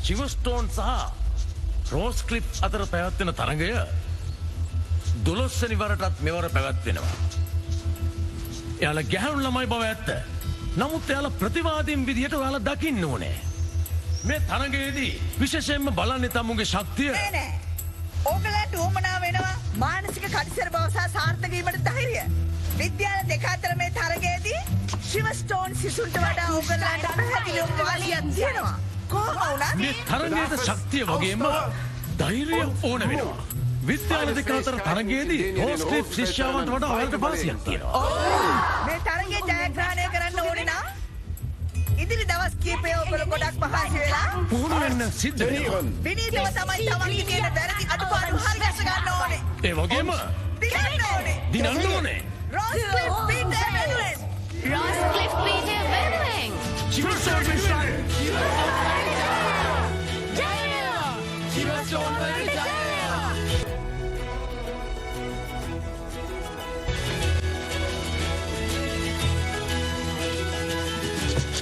චිවස්ටෝන් සහ රෝස්ක්ලිප් අතර පැවැත්වෙන තරගය 12 වෙනි වරටත් මෙවර පැවැත්වෙනවා. එයාලා ගැහැණු ළමයි බව ඇත්ත. නමුත් එයාලා ප්‍රතිවාදීන් විදිහට ඔයාලා දකින්න ඕනේ. මේ තරගයේදී විශේෂයෙන්ම බලන්නේ තමුන්ගේ ශක්තිය. නෑ. ඕගලන්ට උවමනා වෙනවා මානසික කඩිසර බව සහ සාර්ථක වීමට ධෛර්යය. විද්‍යාල දෙක අතර මේ තරගයේදී ශිවස්ටෝන් සිසුන්ට වඩා ඕගලන්ට පැහැදිලිවම වාසියක් තියෙනවා. කොහොම වුණත් මේ තරගයේ ශක්තිය වගේම ධෛර්යය ඕන වෙනවා. විද්‍යාල දෙක අතර තරගයේදී රෝස්ක්ලිප් ශිෂ්‍යයන්ට වඩා ඔයාලට වාසියක් තියෙනවා. මේ තරගයේ ජයග්‍රහණය කරන්න ඕනේ නම් ඉදිරි දවස් කීපය ඔබල ගොඩක් මහන්සි වෙලා පුහුණු වෙන්න සිද්ධ වෙනවා. විනීතව තමයි තමන්ගේ තියෙන වැරදි අඩුපාඩු හරි ගැස ගන්න ඕනේ. ඒ වගේම දිනන්න ඕනේ. දිනන්න ඕනේ. රෝස්ක්ලිප් පීටර් වෙනුවෙන්. Rosscliffe Peter Wemling!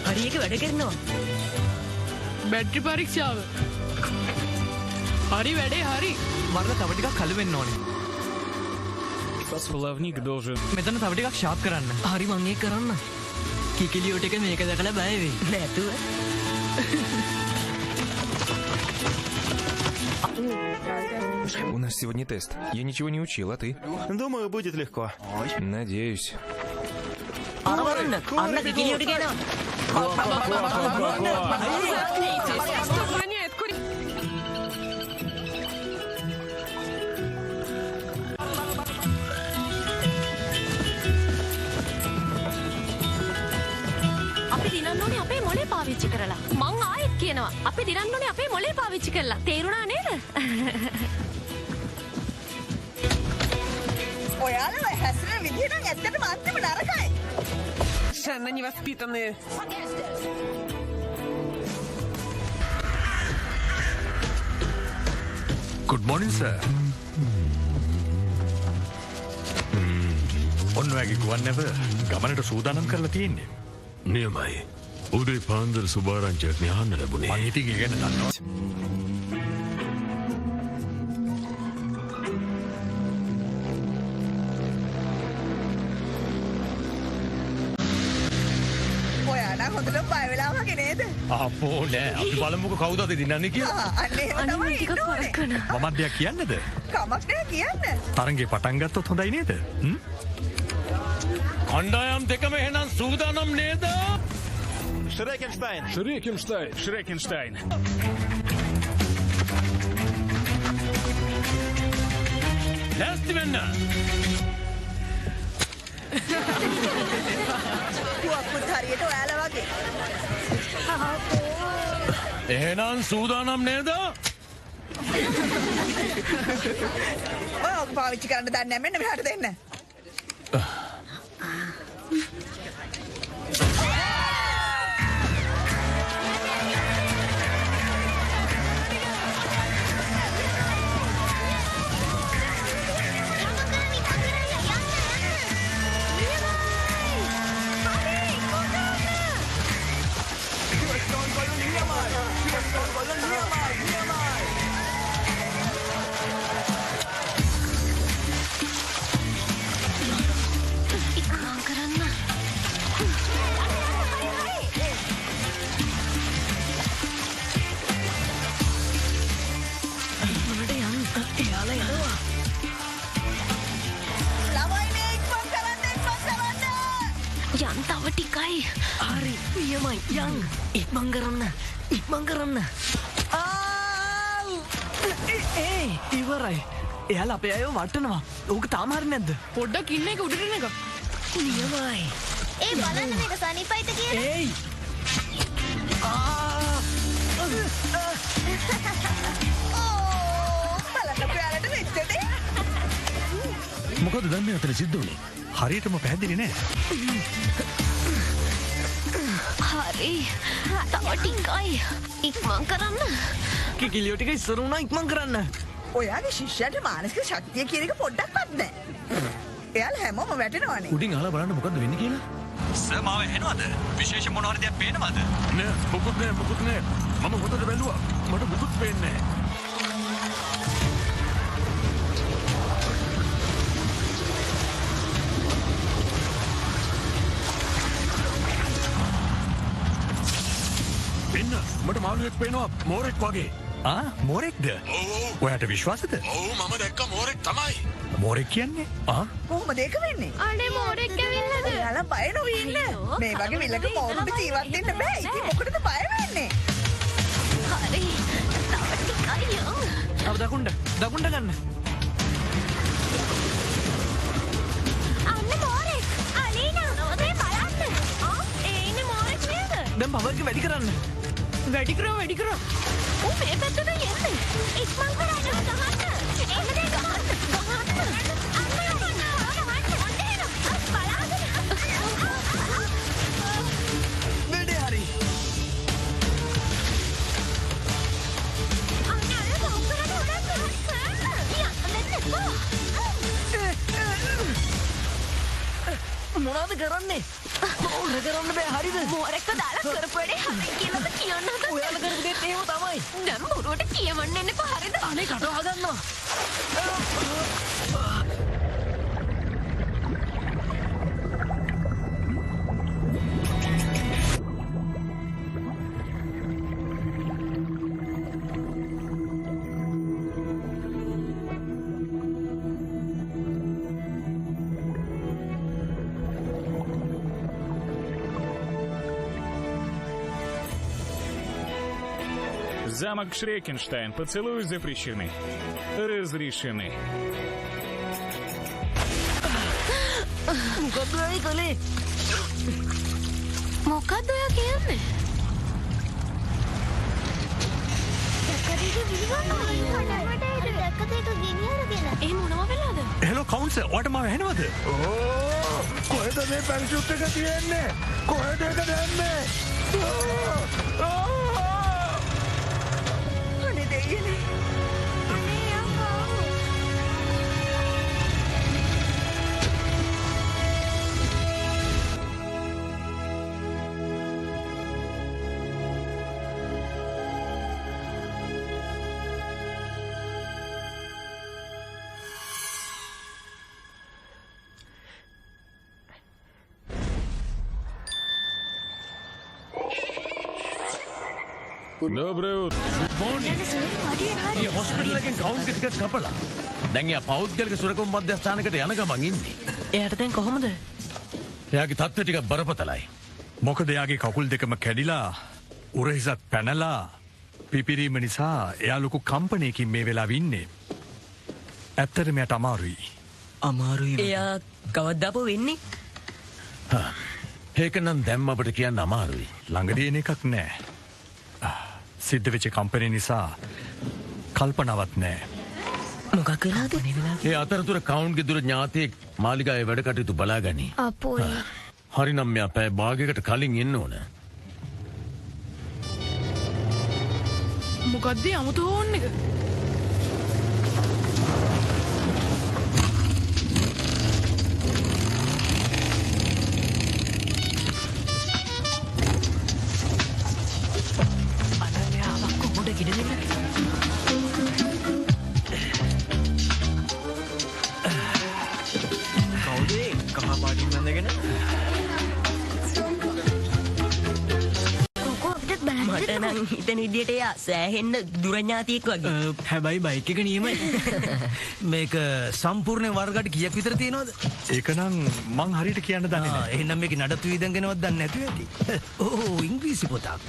හරියක වැඩ කරනවා. බැටරි පරීක්ෂාව. හරි වැඩේ හරි. මරලා තව ටිකක් කළු වෙන්න ඕනේ. Половник должен. මෙතන තව ටිකක් ෂාප් කරන්න. හරි මං ඒක කරන්න. කිකිලියෝට එක මේක දැකලා බය වෙයි. නැතුව. У нас сегодня тест. Я ничего не учил, а ты? Думаю, будет легко. Надеюсь. අරවරන්න. අන්න කිකිලියෝට කියනවා. Что воняет кури... අපි දිනන්න ඕනේ අපේ මොලේ පාවිච්චි කරලා. මං ආයෙත් කියනවා අපි දිනන්න ඕනේ අපේ මොලේ පාවිච්චි කරලා. තේරුණා නේද? ඔයාලා ඔය හැසිරෙන විදිහ නම් ඇත්තටම අන්තිම නරකයි. Совершенно невоспитанные. Good morning, sir. ඔන්න ඔයගේ ගුවන් නැව ගමනට සූදානම් කරලා තියෙන්නේ. නියමයි. උදේ පාන්දර සුභාරංචියක් අහන්න ලැබුණේ. මං ඉතින් ඒ ගැන දන්නවා. ඔයාලා හොඳට බය වෙලා වගේ නේද? අපෝ නෑ අපි බලමුකෝ කවුද අද දිනන්නේ කියලා. අන්න එහෙම තමයි ටිකක් ඉන්න ඕනේ. වරක් කරන. මමත් දෙයක් කියන්නද? කමක් නෑ කියන්න. තරංගේ පටන් ගත්තොත් හොඳයි නේද? කණ්ඩායම් දෙකම එහෙනම් සූදානම් නේද? Шрекенштайн. Шрекенштайн. ලෑස්ති වෙන්න. පුවක්කුත් හරියට ඔයාලා වගේ. එහෙනම් සූදානම් නේද? ඔය ඔක පාවිච්චි කරන්න දන්නේ නැහැ මෙන්න මෙහාට දෙන්න. ඉක්මන් කරන්න. මොනට යන්න. එයාලා යනවා. ළමයි මේ ඉක්මන් කරන්න. යන් තව ටිකයි. හරි නියමයි යන්. ඉක්මන් කරන්න. ඉක්මන් කරන්න. ඒ ඉවරයි. එයාලා අපේ අයව වටනවා. ඕක තාම හරි නැද්ද? පොඩ්ඩක් ඉන්න එක උඩට එන එක. නියමයි. ඒ බලන්න මේක සනීපයිද කියලා. ඒයි. බලන්න ඔයාලට වෙච්ච දේ. මොකද දැන් මේ අතර සිද්ධ වුනේ? හරියටම පැහැදිලි නෑ. හරි. තව ටිකයි. ඉක්මන් කරන්න. කිකිලියෝ ටික ඉස්සර වුණා ඉක්මන් කරන්න. ඔයාගේ ශිෂ්‍යයන්ට මානසික ශක්තිය කියන එක පොඩ්ඩක්වත් නැහැ. එයාලා හැමෝම වැටෙනවානේ. උඩින් අහලා බලන්න මොකද්ද වෙන්නේ කියලා. සර් මාව ඇහෙනවද? විශේෂ මොන හරි දෙයක් පේනවද? නෑ මොකුත් නෑ මම හොඳට බැලුවා මට මොකුත් පේන්නේ නෑ. එන්න මට මාළුවෙක් පේනවා මෝරෙක් වගේ. මෝරෙක්ද? ඔයාට විශ්වාසද? ඔව් මම දැක්ක මෝරෙක් තමයි. මෝරෙක් කියන්නේ? කොහොමද ඒක වෙන්නේ? අනේ මෝරෙක් ඇවිල්ලාද? ඔයාලා බය නොවී ඉන්න. මේ වගේ විලක මොරුට ජීවත් වෙන්න බෑ. ඉතින් මොකටද බය වෙන්නේ? හරි. තව ටිකයි යෝ. තව දකුණට ගන්න. අන්න මෝරෙක්. අලීනා ඔතේ බලන්න. ඒ ඉන්නේ මෝරෙක් නේද? දැන් පවර්ක වැඩි කරන්න. වැඩි කරා. ඌ මේ පැත්තට යන්නේ. ඉක්මන් කරන්න ගහන්න. එන්න දෙන්න ගහන්න. වැඩේ හරි. මොනවද කරන්නේ? ඕන කරන්න බෑ හරිද? මෝරෙක්ව දාලා කරපු වැඩේ හරි කියලාද කියන්න හදන්නේ? ඔයාලා කරපු දෙත් ඒව තමයි. දැන් බොරුවට කියවන්න එන්නකෝ හරිද? අනේ කට වහගන්නවා. Замок Шрекенштайн. Поцелуи запрещены. Разрешены. මොකක්ද ඔය කලේ? මොකක්ද ඔයා කියන්නේ? ඒ මොනව වෙලාද? හෙලෝ කවුන්සර් ඔයාට මාව ඇහෙනවද? කොහෙද මේ පැරෂූට් එක තියෙන්නේ? කොහෙද ඒක දැම්මේ? අනේ දෙයියනේ. Доброе утро. මේ හොස්පිටල් එකෙන් කවුන්ට් එක ටිකක් කපලා. දැන් එයා පෞද්ගලික සුරකම් මධ්‍යස්ථානකට යන ගමන් ඉන්නේ. එයාට දැන් කොහොමද? එයාගේ තත්ත්වය ටිකක් බරපතලයි. මොකද එයාගේ කකුල් දෙකම කැඩිලා උරහිසත් පැනලා පිපිරීම නිසා එයා ලොකු කම්පනයකින් මේ වෙලාවේ ඉන්නේ. ඇත්තටම එයාට අමාරුයි. එයා කවද්දාපෝ වෙන්නේ? ඒක නම් දැන් අපිට කියන්න අමාරුයි. ළඟදී එන එකක් නෑ. සිද්ධ වෙච්ච කම්පැනි නිසා කල්පනාවක් නෑ. මොකක් වෙලාද? ඒ අතරතුර කවුන්ට්ගේ දුර ඥාතියෙක් මාලිගාවේ වැඩ කටයුතු බලාගනි. අපෝයි. හරිනම් මෙයා පැය භාගයකට කලින් එන්න ඕන. මොකද්ද 아무තු ඕන් එක? හිතන විදියට එයා සෑහෙන්න දුරඥාතියෙක් වගේ. හැබැයි බයික් එක නියමයි. මේක සම්පූර්ණ වර්ගයට කීයක් විතර තියෙනවද? ඒක නම් මං හරියට කියන්න දන්නේ නැහැ. එහෙනම් මේකේ නඩත්තු වියදම් ගැනවත් දන්නේ නැතුව ඇති. ඕ ඉංග්‍රීසි පොතක්.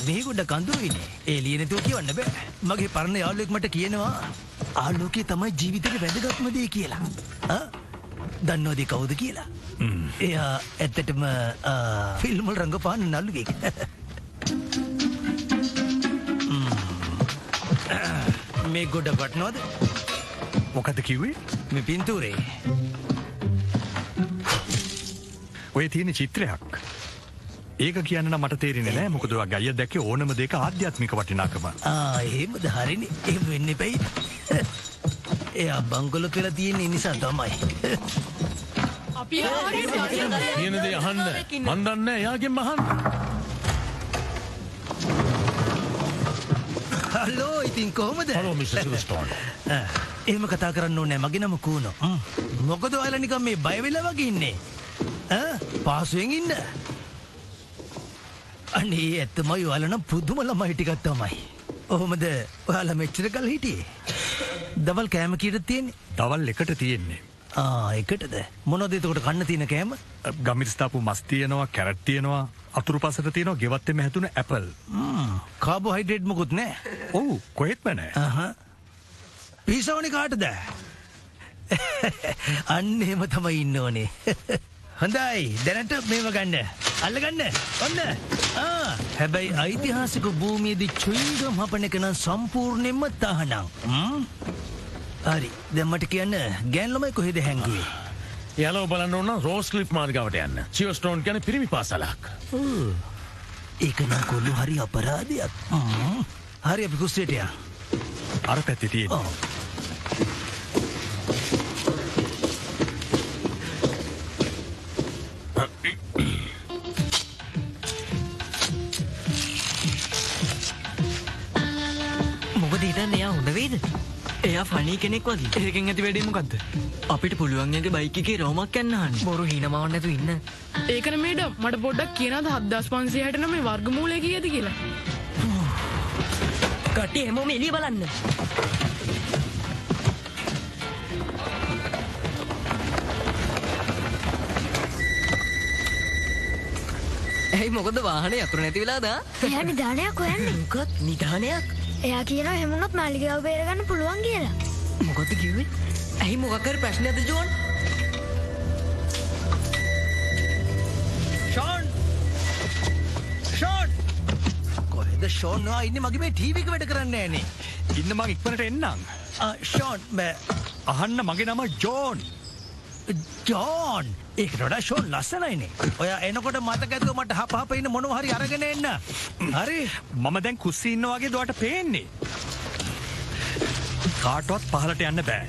මේ ගොඩ කඳුරුයිනේ. ඒ ලියන තු කියවන්න බෑ. මගේ පරණ යාළුවෙක් මට කියනවා ආලෝකය තමයි ජීවිතේ වැදගත්ම දේ කියලා. දන්නවද කවුද කියලා? එයා ඇත්තටම ෆිල්ම් වල රංගපාන නළුවෙක්. මේ ගොඩ වටනවද? මොකද කිව්වේ? මේ පින්තූරේ. ඔය තියෙන චිත්‍රයක්. ඒක කියන්න නම් මට තේරෙන්නේ නැහැ. මොකද ඔය ගය දැක්කේ ඕනම දෙයක ආධ්‍යාත්මික වටිනාකම. එහෙමද හරිනේ. එහෙම වෙන්න එපයි. එයා බංගලොත් වෙලා තියෙන නිසා තමයි. කියන දේ අහන්න. මන් දන්නේ එයාගෙන් අහන්න. හලෝ ඉතින් කොහොමද? Hello mister Silverstone. එහෙම කතා කරන්න ඕනේ මගේ නම කූනෝ. මොකද ඔයාලා නිකන් මේ බය වෙලා වගේ ඉන්නේ? පාසුවෙන් ඉන්න. අනේ ඇත්තමයි ඔයාලා නම් පුදුම ළමයි ටිකක් තමයි. ඔහොමද ඔයාලා මෙච්චර කල් හිටියේ? දවල් කෑම කීයද තියෙන්නේ? දවල් එකට තියෙන්නේ. එකටද? මොනවද එතකොට කන්න තියෙන කෑම? ගමිරිස්ථාපු මස් තියෙනවා, කැරට් තියෙනවා, අතුරු පසට තියෙනවා, ගෙවත් එමෙ හැදුන ඇපල්. කාබෝහයිඩ්‍රේට් මොකුත් නැහැ. ඔව් කොහෙත්ම නැහැ. පීසාවනේ කාටද? අන්න එහෙම තමයි ඉන්න ඕනේ. හොඳයි දැනට මේව ගන්න. අල්ලගන්න. ඔන්න. හැබැයි ඓතිහාසික භූමියේදී චුයින්ගම් හපන එක නම් සම්පූර්ණයෙන්ම තහනම්. හරි. දැන් මට කියන්න ගෑන් ළමයි කොහෙද හැංගුවේ? යාළුවෝ බලන්න ඕන රෝස් ක්ලිෆ් මාර්ගාවට යන්න. සිල්වර්ස්ටෝන් කියන්නේ පිරිමි පාසලක්. ඒක නම් කොල්ලෝ හරි අපරාධයක්. හරි අපි කුස්සියට යන්න. අර පැත්තේ තියෙන්නේ. මොකද හිතන්නේ එයා හොඳ වෙයිද? එයා ෆනී කෙනෙක් වගේ. ඒකෙන් ඇති වැඩේ මොකද්ද? අපිට පුළුවන් යගේ බයික් එකේ රෝමක් යන්න අහන්න. බොරු හීනමාවක් නැතුව ඉන්න. ඒකනේ මේඩම් මට පොඩ්ඩක් කියනවාද 7569 වර්ගමූලය කීයද කියලා? කට්ටිය හැමෝම එළිය බලන්න. ඇයි මොකද වාහනේ යතුරු නැති වෙලාද? එයා නිධානයක් හොයන්නේ. මොකක් නිධානයක්? එයා කියනවා එහෙම වුණොත් මාලිගාව බේරගන්න පුළුවන් කියලා. මොකද කිව්වේ? ඇයි මොකක් හරි ප්‍රශ්නයක්ද ජෝන්? ෂෝන්! කොහෙද ෂෝන්? ඉන්නේ මගේ මේ ටීවී එක වැඩ කරන්නේ නැහනේ. ඉන්න මං ඉක්මනට එන්නම්. ෂෝන් අහන්න මගේ නම ජෝන්. ජෝන්! ඒකට වඩා ෂෝන් ලස්සනයිනේ. ඔයා එනකොට මතක ඇතුව මට හපහප ඉන්න මොනවා හරි අරගෙන එන්න. හරි? මම දැන් කුස්සියේ ඉන්නා වගේ දුවට පේන්නේ. කාටවත් පහලට යන්න බෑ.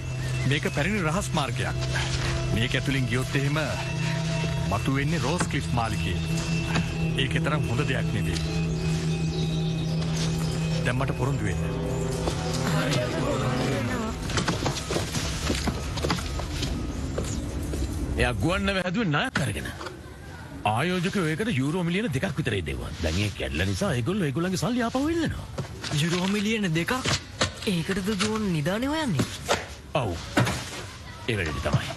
මේක පැරණි රහස් මාර්ගයක්. මේක ඇතුලින් ගියොත් එහෙම මතුවෙන්නේ රෝස් ක්ලිෆ් මාලිගය. ඒකේ තරම් හොඳ දෙයක් නෙවෙයි. දැන් මට පොරොන්දු වෙන්න. එයා ගුවන් නැව හැදුවේ ණයක් අරගෙන. ආයෝජකයෝ ඒකට යූරෝ මිලියන 2ක් විතර දෙවුවා. දැන් ඒ කැඩලා නිසා ඒගොල්ලන්ගේ සල්ලි ආපහු ඉල්ලනවා. යුරෝ මිලියන 2ක්? ඒකටද ජෝන් නිදානේ හොයන්නේ? ඔව්. ඒ වෙලෙදි තමයි.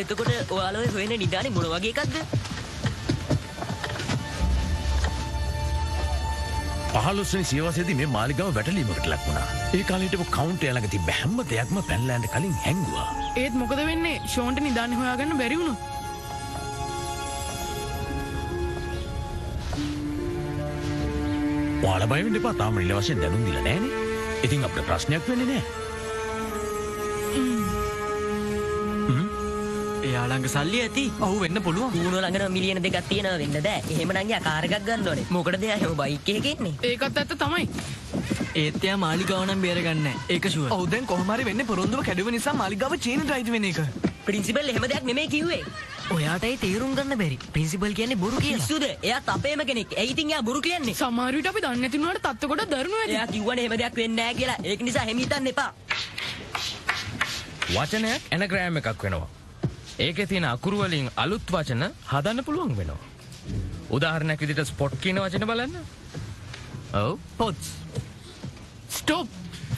එතකොට ඔයාලා හොයන නිදානේ මොන වගේ එකක්ද? 15 වෙනි සියවසේදී මේ මාලිගාව වැටලීමකට ලක් වුණා. ඒ කාලේ හිටපු කවුන්ටර් ළඟ තිබ්බ හැම දෙයක්ම පැනලා යන්න කලින් හැංගුවා. ඒත් මොකද වෙන්නේ? ෂෝන්ට නිදානේ හොයාගන්න බැරි වුණොත්? ඔයාලා බය වෙන්න එපා. තාම නිල වශයෙන් දැනුම් දීලා නැහනේ. ඉතින් අපිට ප්‍රශ්නයක් වෙන්නේ නැහැ. එයා ළඟ සල්ලි ඇති. ඔව් වෙන්න පුළුවන්. ඌනෝ ළඟ මිලියන 2ක් තියෙනවා වෙන්න බෑ. එහෙමනම් යා කාර් එකක් ගන්න ඕනේ. මොකටද එයා එහෙම බයික් එකක ඉන්නේ? ඒකත් ඇත්ත තමයි. ඒත් එයා මාලිගාව නම් බේරගන්නේ නැහැ. ඒක ෂුවර්. ඔව් දැන් කොහොම හරි වෙන්නේ පොරොන්දුව කැඩුව නිසා මාලිගාව චේන්ජ් රයිට් වෙන එක. ප්‍රින්සිපල් එහෙම දෙයක් නෙමෙයි කිව්වේ. ඔයාටයි තේරුම් ගන්න බැරි. ප්‍රින්සිපල් කියන්නේ බොරු කියලා. පිස්සුද? එයාත් අපේම කෙනෙක්. ඇයි ඉතින් එයා බොරු කියන්නේ? සමහර විට අපි දන්නේ නැති වුණාට තත්ත්ව කොට දරුණු ඇති. එයා කිව්වනේ එහෙම දෙයක් වෙන්නේ නැහැ කියලා. ඒක නිසා හැම හිතන්න එපා. වචනයක් ඇනග්‍රෑම් එකක් වෙනවා. ඒකේ තියෙන අකුරු වලින් අලුත් වචන හදන්න පුළුවන් වෙනවා. උදාහරණයක් විදිහට ස්පොට් කියන වචන බලන්න. ඔව් පොට්ස්. ස්ටොප්.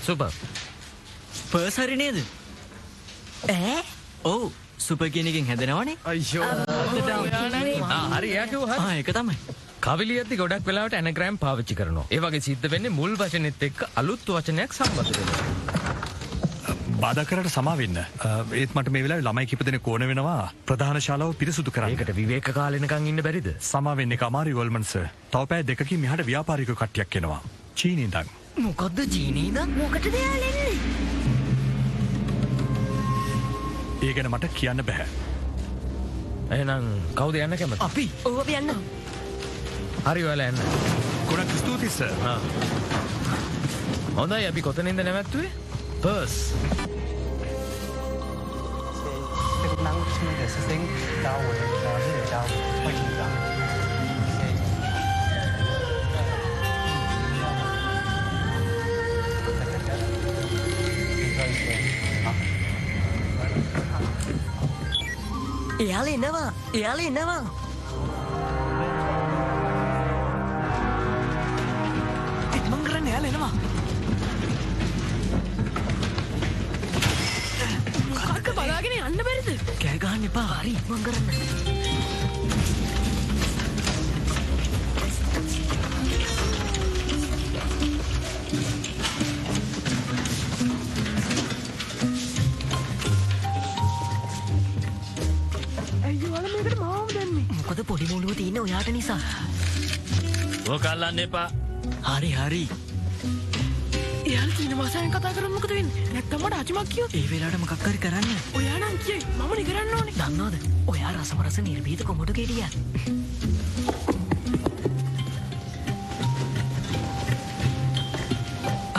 සුපර්. පර්ස් හරි නේද? ඈ? ඔව් සුපර් කියන එකෙන් හැදෙනවනේ. අයියෝ. හරි එයා කිව්වා හරි. ඒක තමයි. කවිලියද්දි ගොඩක් වෙලාවට ඇනග්‍රෑම් පාවිච්චි කරනවා. ඒ වගේ සිද්ධ වෙන්නේ මුල් වචනෙත් එක්ක අලුත් වචනයක් සම්බන්ධ වෙනවා. බාධා කරට සමා වෙන්න. ඒත් මට මේ වෙලාවේ ළමයි කිප දෙනෙක් ඕන වෙනවා ප්‍රධාන ශාලාව පිරිසුදු කරන්න. ඒකට විවේක කාලෙනකන් ඉන්න බැරිද? සමා වෙන්න එක අමාරුයි වල්මන් සර්. තව පැය දෙකකින් මෙහාට ව්‍යාපාරිකයෝ කට්ටියක් එනවා. චීනී ඉඳන්. මොකද්ද චීනී ඉඳන්? මොකටද යාළුවා එන්නේ? ඒ ගැන මට කියන්න බෑ. එහෙනම් කවුද යන්න කැමති? අපි. ඔව් අපි යන්න. හරි ඔයාලා යන්න. ගොඩක් ස්තුතියි සර්. හොඳයි අපි කොතනින්ද නැවැත්තුවේ? පර්ස්. 去的是升到我的到会议长。එයාල එනවා එයාල එනවා මං කරන්නේ එයාල එනවා මොකක්ද බලාගෙන යන්න බැරිද කෑ ගහන්න එපා හරි මං කරන්න මොකද පොඩි මුළුව තියෙන ඔයාට නිසා ඕකල්ලන්න එපා හරි හරි එයාල චීන භාෂාවෙන් කතා කරන්න මොකද වෙන්නේ නැත්තම් මට අචිමක් කියෝ ඒ වෙලාවට මොකක් හරි කරන්න ඔයා නම් කියයි මම නේ කරන්න ඕනේ දන්නවද ඔයා රසමරස නිර්භීත කොමඩු ගෙඩියක්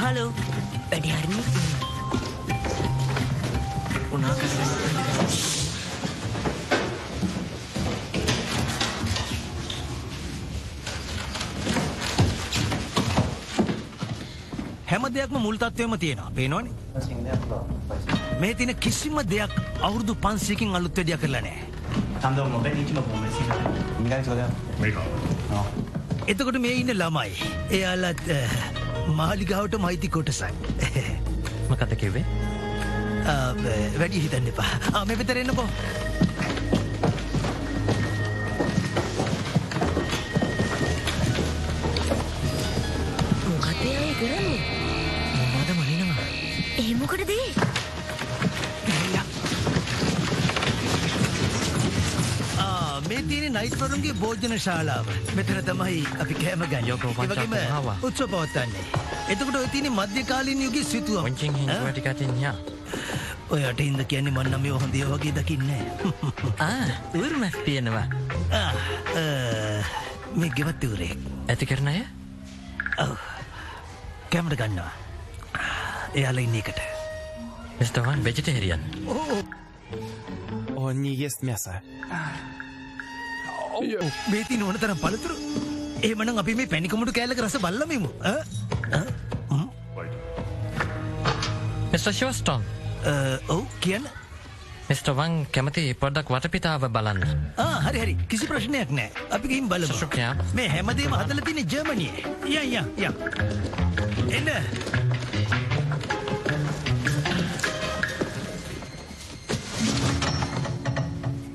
හලෝ වැඩි හරිනේ උනා කරන්නේ හැම දෙයක්ම මුල් තත්ත්වෙම තියෙනවා. පේනවනේ. මේ තියෙන කිසිම දෙයක් අවුරුදු 500කින් අලුත් වැඩියා කරලා නැහැ. එතකොට මේ ඉන්න ළමයි. එයාලත් මාලිගාවටම අයිති කොටසක්. මොකද කිව්වේ? වැඩි හිතන්න එපා. මේ පිටර එන්නකෝ. මොකද ඒ කරන්නේ මොනවද මනිනවා ඒ මොකටද මේ තියෙන නයිට් වරුන්ගේ භෝජන ශාලාව. මෙතන තමයි අපි කෑම ගන්නේ. ඒ වගේම උත්සව පවත්වන්නේ. එතකොට ඔය තියෙන මධ්‍යකාලීන යුගයේ සිතුවම්. වංචින් හින්දුව ටිකක් තින්යා. ඔයාට හින්ද කියන්නේ මන් නම් මේ හොඳේ වගේ දකින්නේ නැහැ. උරුමක් තියෙනවා. මේ ගෙවත් උරේ. ඇති කරන අය? ඔව්. කැමර ගන්නවා. එයාලා ඉන්න එකට. Mr. Wang vegetarian. Он не ест мясо. මේ තියෙන ඕන තරම් පළතුරු. එහෙමනම් අපි මේ පැණිකමුඩු කෑල්ලක රස බලලමු. Mr. Shoston. ඔව් කියන්න. Mr. Wang කැමති පොඩ්ඩක් වටපිටාව බලන්න. හරි හරි කිසි ප්‍රශ්නයක් නැහැ. අපි ගිහින් බලමු. මේ හැමදේම හදලා තියෙන්නේ ජර්මනියේ. යා. එන්න.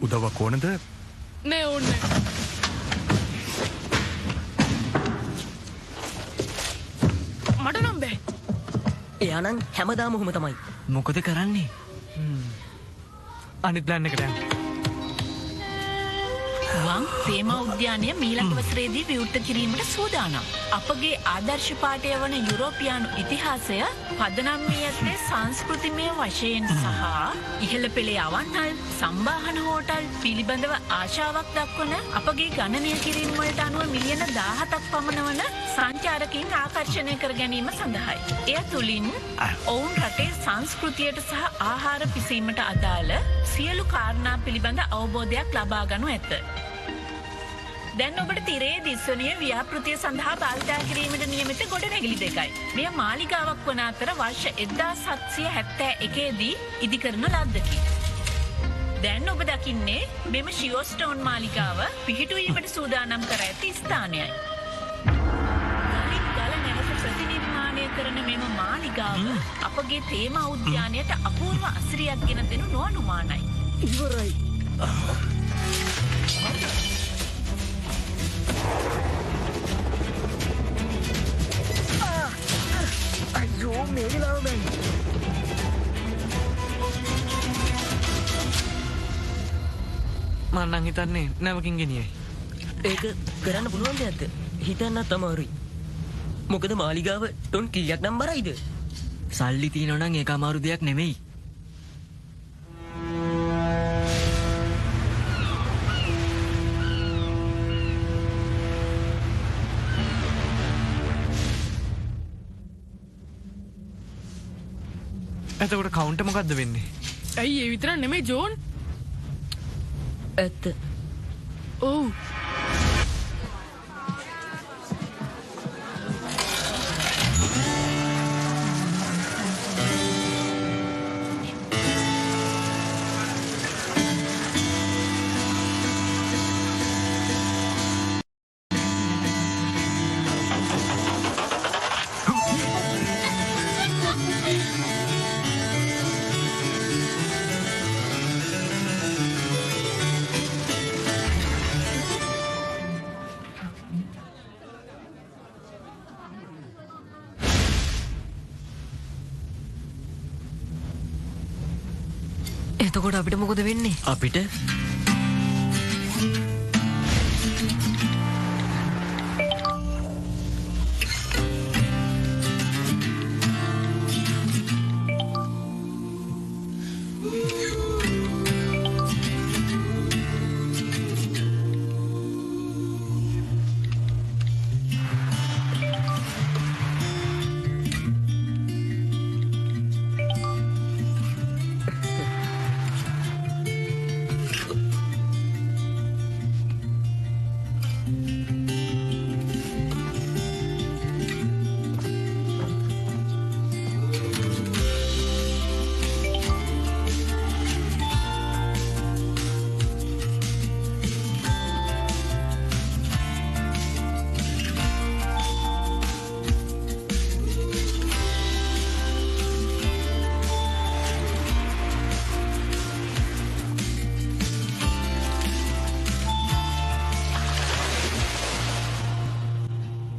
උදව්වක් ඕනද? නෑ ඕනේ. මට නම් බෑ. එයා නම් හැමදාම ඔහොම තමයි. මොකද කරන්නේ? අනිත් ප්ලෑන් එකට යන්න. වං තේමා උද්‍යානය මීළඟ වසරේදී විවෘත කිරීමට සූදානම්. අපගේ ආදර්ශ පාඨය වන යුරෝපියානු ඉතිහාසය පදනම් වී ඇත්තේ සංස්කෘතිමය වශයෙන් සහ ඉහළ පෙළේ අවන්හල් සම්බාහන හෝටල් පිළිබඳව ආශාවක් දක්වන අපගේ ගණනය කිරීම වලට අනුව මිලියන 17ක් පමණ වන සංචාරකයන් ආකර්ෂණය කර ගැනීම සඳහායි. එය තුලින් ඔවුන් රටේ සංස්කෘතියට සහ ආහාර පිසීමට අදාළ සියලු කාරණා පිළිබඳ අවබෝධයක් ලබා ගනු ඇත. දැන් ඔබට තිරේ දිස්වනීය ව්‍යාපෘතිය සඳහා භාවිතා කිරීමට නියමිත ගොඩනැගිලි දෙකයි. මෙය මාලිගාවක් වන අතර වර්ෂ 1771 දී ඉදිකරන ලද්දකි. දැන් ඔබ දකින්නේ මෙම ෂියෝස්ටෝන් මාලිගාව පිහිටුවීමට සූදානම් කර ඇති ස්ථානයයි. ගල නැවත ප්‍රතිනිර්මාණය කරන මෙම මාලිගාව අපගේ තේමා උද්‍යානයට අපූර්ව අසිරියක් ගෙන දෙනු නොඅනුමානයි. ඉවරයි. අයියෝ මේ වෙලාව බෑ. මම නම් හිතන්නේ නැවකින් ගෙනියයි. ඒක කරන්න පුළුවන් දෙයක්ද? හිතන්නත් අමාරුයි. මොකද මාලිගාව ටොන් කීයක් නම් බරයිද? සල්ලි තියෙනවා නම් ඒක අමාරු දෙයක් නෙමෙයි. එතකොට කවුන්ට් මොකද්ද වෙන්නේ? ඇයි ඒ විතරක් නෙමෙයි ජෝන්. ඇත්ත. ඔව්. එතකොට අපිට මොකද වෙන්නේ? අපිට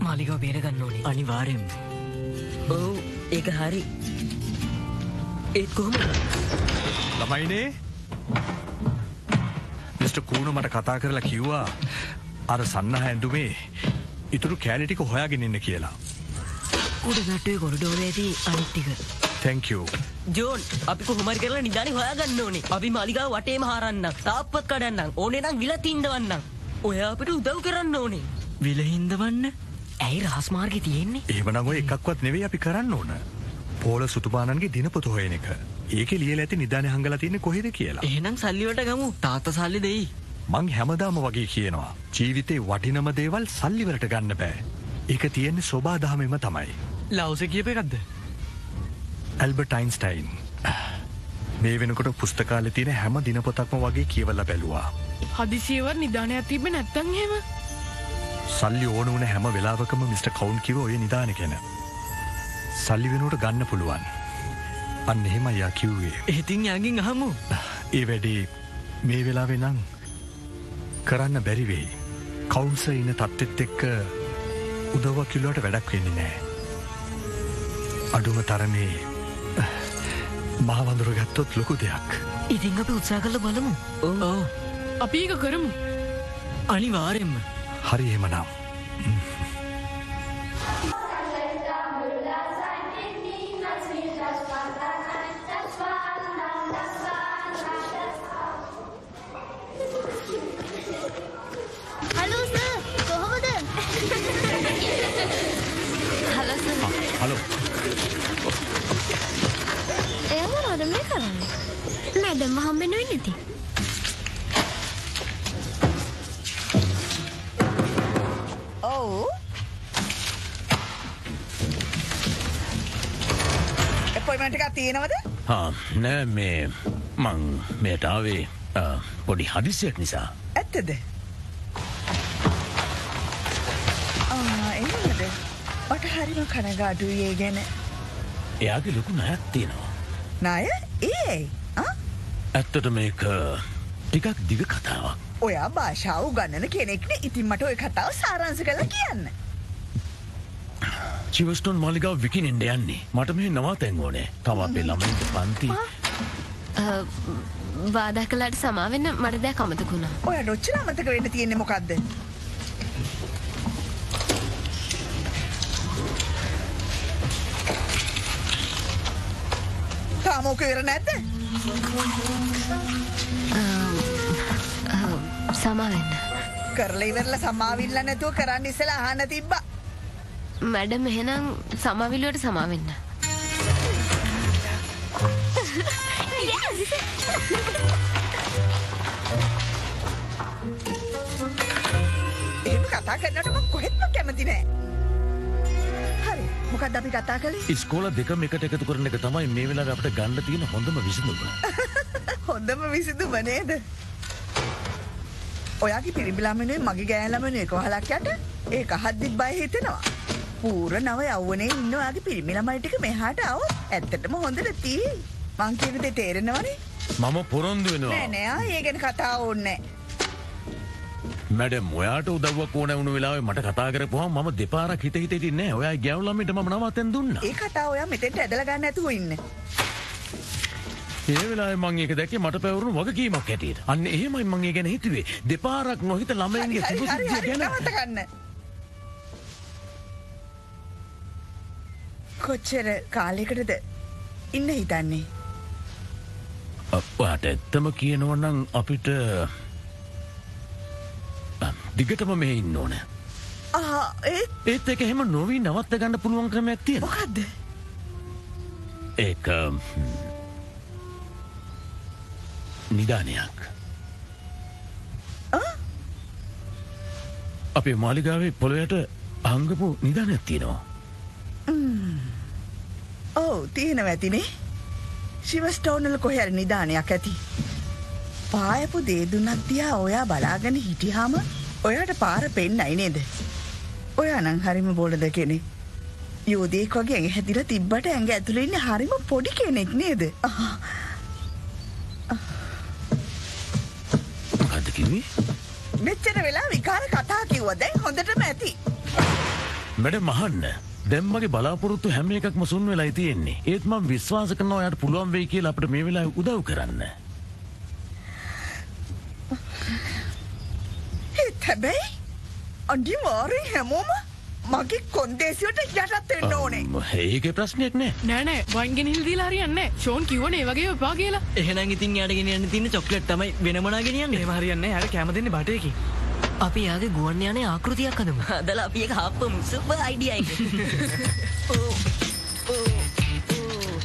මාලිගාව බේරගන්න ඕනේ. අනිවාර්යෙන්ම. ඔව් ඒක හරි. ඒත් කොහොමද? ළමයිනේ මිස්ටර් කූන මට කතා කරලා කිව්වා අර සන්නහ ඇඳුමේ ඉතුරු කෑලි ටික හොයාගෙන ඉන්න කියලා. උඩ ගැටුවේ කොරිඩෝරේදී අනිත් ටික. thank you. ජෝන් අපි කොහොම හරි කරලා නිදානේ හොයාගන්න ඕනේ. අපි මාලිගාව වටේම හරන්නම්. තාප්පත් කඩන්නම්. ඕනේ නම් විලත් ඉඳවන්නම්. ඔයා අපිට උදව් කරන්න ඕනේ. විල හින්දවන්න? ඇයි රහස් මාර්ගේ තියෙන්නේ? එහෙමනම් ඔය එකක්වත් නෙවෙයි අපි කරන්න ඕන. පෝල සුතුපානන්ගේ දිනපොත හොයන එක. ඒකේ ලියලා ඇති නිදානේ හංගලා තියෙන්නේ කොහෙද කියලා. එහෙනම් සල්ලි වලට ගමු. තාත්තා සල්ලි දෙයි. මං හැමදාම වගේ කියනවා. ජීවිතේ වටිනම දේවල් සල්ලි වලට ගන්න බෑ. ඒක තියෙන්නේ සෝබාදහමෙම තමයි. ලවුසේ කියප එකක්ද? Albert Einstein. මේ වෙනකොට පුස්තකාලේ තියෙන හැම දිනපොතක්ම වගේ කියවලා බැලුවා. හදිසියවත් නිදානයක් තිබ්බ නැත්තම් එහෙම සල්ලි ඕන වුණ හැම වෙලාවකම මිස්ටර් කවුන් කිව්ව ඔය නිදානේ ගැන. සල්ලි වෙනුවට ගන්න පුළුවන්. අන්න එහෙමයි යා කිව්වේ. ඉතින් යාගෙන් අහමු. ඒ වැඩේ මේ වෙලාවේ නම් කරන්න බැරි වෙයි. කවුන්සර් ඉන්න තත්ත්වෙත් එක්ක උදව්වක් කිව්වට වැඩක් වෙන්නේ නැහැ. අඩුම තරමේ මහ වඳුර ගත්තොත් ලොකු දෙයක්. ඉතින් අපි උත්සාහ කරලා බලමු. ඔව්. අපි ඒක කරමු. අනිවාර්යෙන්ම. හරි එහෙමනම්. හලෝ සර් කොහොමද? Hello sir. හලෝ. එයා මොනවද මේ කරන්නේ? මැඩම්ව හම්බෙන්න වෙන්නේ නැති. අපොයින්ට්මන්ට් එකක් තියෙනවද? නෑ මේ මං මෙයට ආවේ පොඩි හදිසියක් නිසා. ඇත්තද? එහෙමද? මට හරිම කනගාටුයි ඒ ගැන. එයාගේ ලොකු ණයක් තියෙනවා. ණය? ඒ? ඇත්තට මේක ටිකක් දිග කතාවක්. ඔයා භාෂාව උගන්නන කෙනෙක්නේ. ඉතින් මට ওই කතාව සාරාංශ කරලා කියන්න. චිවස්ටෝන් මාලිගාව විකිනෙන්න යන්නේ. මට මේ නවාතැන් ඕනේ. තව අපේ ළමයින්ට පන්ති. බාධා කළාට සමා වෙන්න මට දැන් අමතක වුණා. ඔයාට ඔච්චර අමතක වෙන්න තියෙන්නේ මොකද්ද? තාම ඔක ඉවර නැද්ද? සමා වෙන්න. කරලා ඉවරලා සමාවිල්ල නැතුව කරන්න ඉස්සලා අහන්න තිබ්බා. මැඩම් එහෙනම් සමාවිලුවට සමා වෙන්න. කතා කරනට මම කොහෙත්ම කැමති නෑ. හරි මොකක්ද අපි කතා කළේ? ඉස්කෝල දෙකම එකට එකතු කරන එක තමයි මේ වෙලාවේ අපිට ගන්න තියෙන හොඳම විසඳුම. හොඳම විසඳුම නේද? ඔයාගේ පිරිමිලාමනේ මගේ ගෑනලාමනේ එක වහලක් යට ඒක අහද්දිත් බය හිතෙනවා. පූර්ව නව යවුනේ ඉන්න ඔයාගේ පිරිමි ළමයි ටික මෙහාට આવොත් ඇත්තටම හොඳට තියෙයි. මං කියන දේ තේරෙනවනේ? මම පොරොන්දු වෙනවා. නෑ නෑ ඒ ගැන කතා ඕනේ නෑ. මැඩම් ඔයාට උදව්වක් ඕන වුණු වෙලාවේ මට කතා කරපුවාම මම දෙපාරක් හිත ඉන්නේ නැහැ. ඔයා ගැව් ළමයිට මම නවත්තෙන් දුන්නා. ඒ කතාව ඔයා මෙතෙන්ට ඇදලා ගන්න නැතුව ඉන්න. ඒ වෙලාවේ මම ඒක දැක්කේ මට පැවරුණු වගකීමක් හැටියට. අන්න එහෙමයි මම ඒ ගැන හිතුවේ. දෙපාරක් නොහිත ළමයින්ගේ සුබසිද්ධිය ගැන. නවත්ත ගන්න. කොච්චර කාලයකටද ඉන්න හිතන්නේ? ඔයාට ඇත්තම කියනවා නම් අපිට දිගටම මෙහෙ ඉන්න ඕන. ඒත් ඒක එහෙම නොවී නවත්ත ගන්න පුළුවන් ක්‍රමයක් තියෙනවා. මොකද්ද? ඒක නිදානයක්. අපේ මාලිගාවේ පොළොයට අහංගපු නිදානයක් තියෙනවා. ඔව් තියෙනවා ඇතිනේ. ශිවස්ටෝන් වල කොහේ හරි නිදානයක් ඇති. පායපු දේ දුන්නක් තියා ඔයා බලාගෙන හිටියාම ඔයාට පාර පෙන්නයි නේද? ඔයා නම් හරිම බෝලද කෙනෙක්. යෝධයෙක් වගේ ඇඟ හැදිලා තිබ්බට ඇඟ ඇතුලේ ඉන්නේ හරිම පොඩි කෙනෙක් නේද? මොකද්ද කිව්වේ? මෙච්චර වෙලා විකාර කතා කිව්වා දැන් හොඳටම ඇති. මැඩම් අහන්න. දැන් මගේ බලාපොරොත්තු හැම එකක්ම සුන් වෙලායි තියෙන්නේ. ඒත් මම විශ්වාස කරනවා ඔයාට පුළුවන් වෙයි කියලා අපිට මේ වෙලාවේ උදව් කරන්න. හැබැයි අනිවාර්යෙන් හැමෝම මගේ කොන්දේසියට යටත් වෙන්න ඕනේ. ඒකේ ප්‍රශ්නයක් නෑ. නෑ වයින් ගෙනහිල් දීලා හරියන්නේ නෑ. ෂෝන් කිව්වනේ ඒ වගේ එපා කියලා. එහෙනම් ඉතින් යාට ගෙනියන්න තියෙන චොක්ලට් තමයි වෙන මොනා ගෙනියන්නේ? එහෙම හරියන්නේ නෑ. යාට කැම දෙන්නේ බටේකින්. අපි යාගේ ගුවන් යානේ ආකෘතියක් හදමු. හදලා අපි ඒක හප්පමු. සුපර් අයිඩියා එක.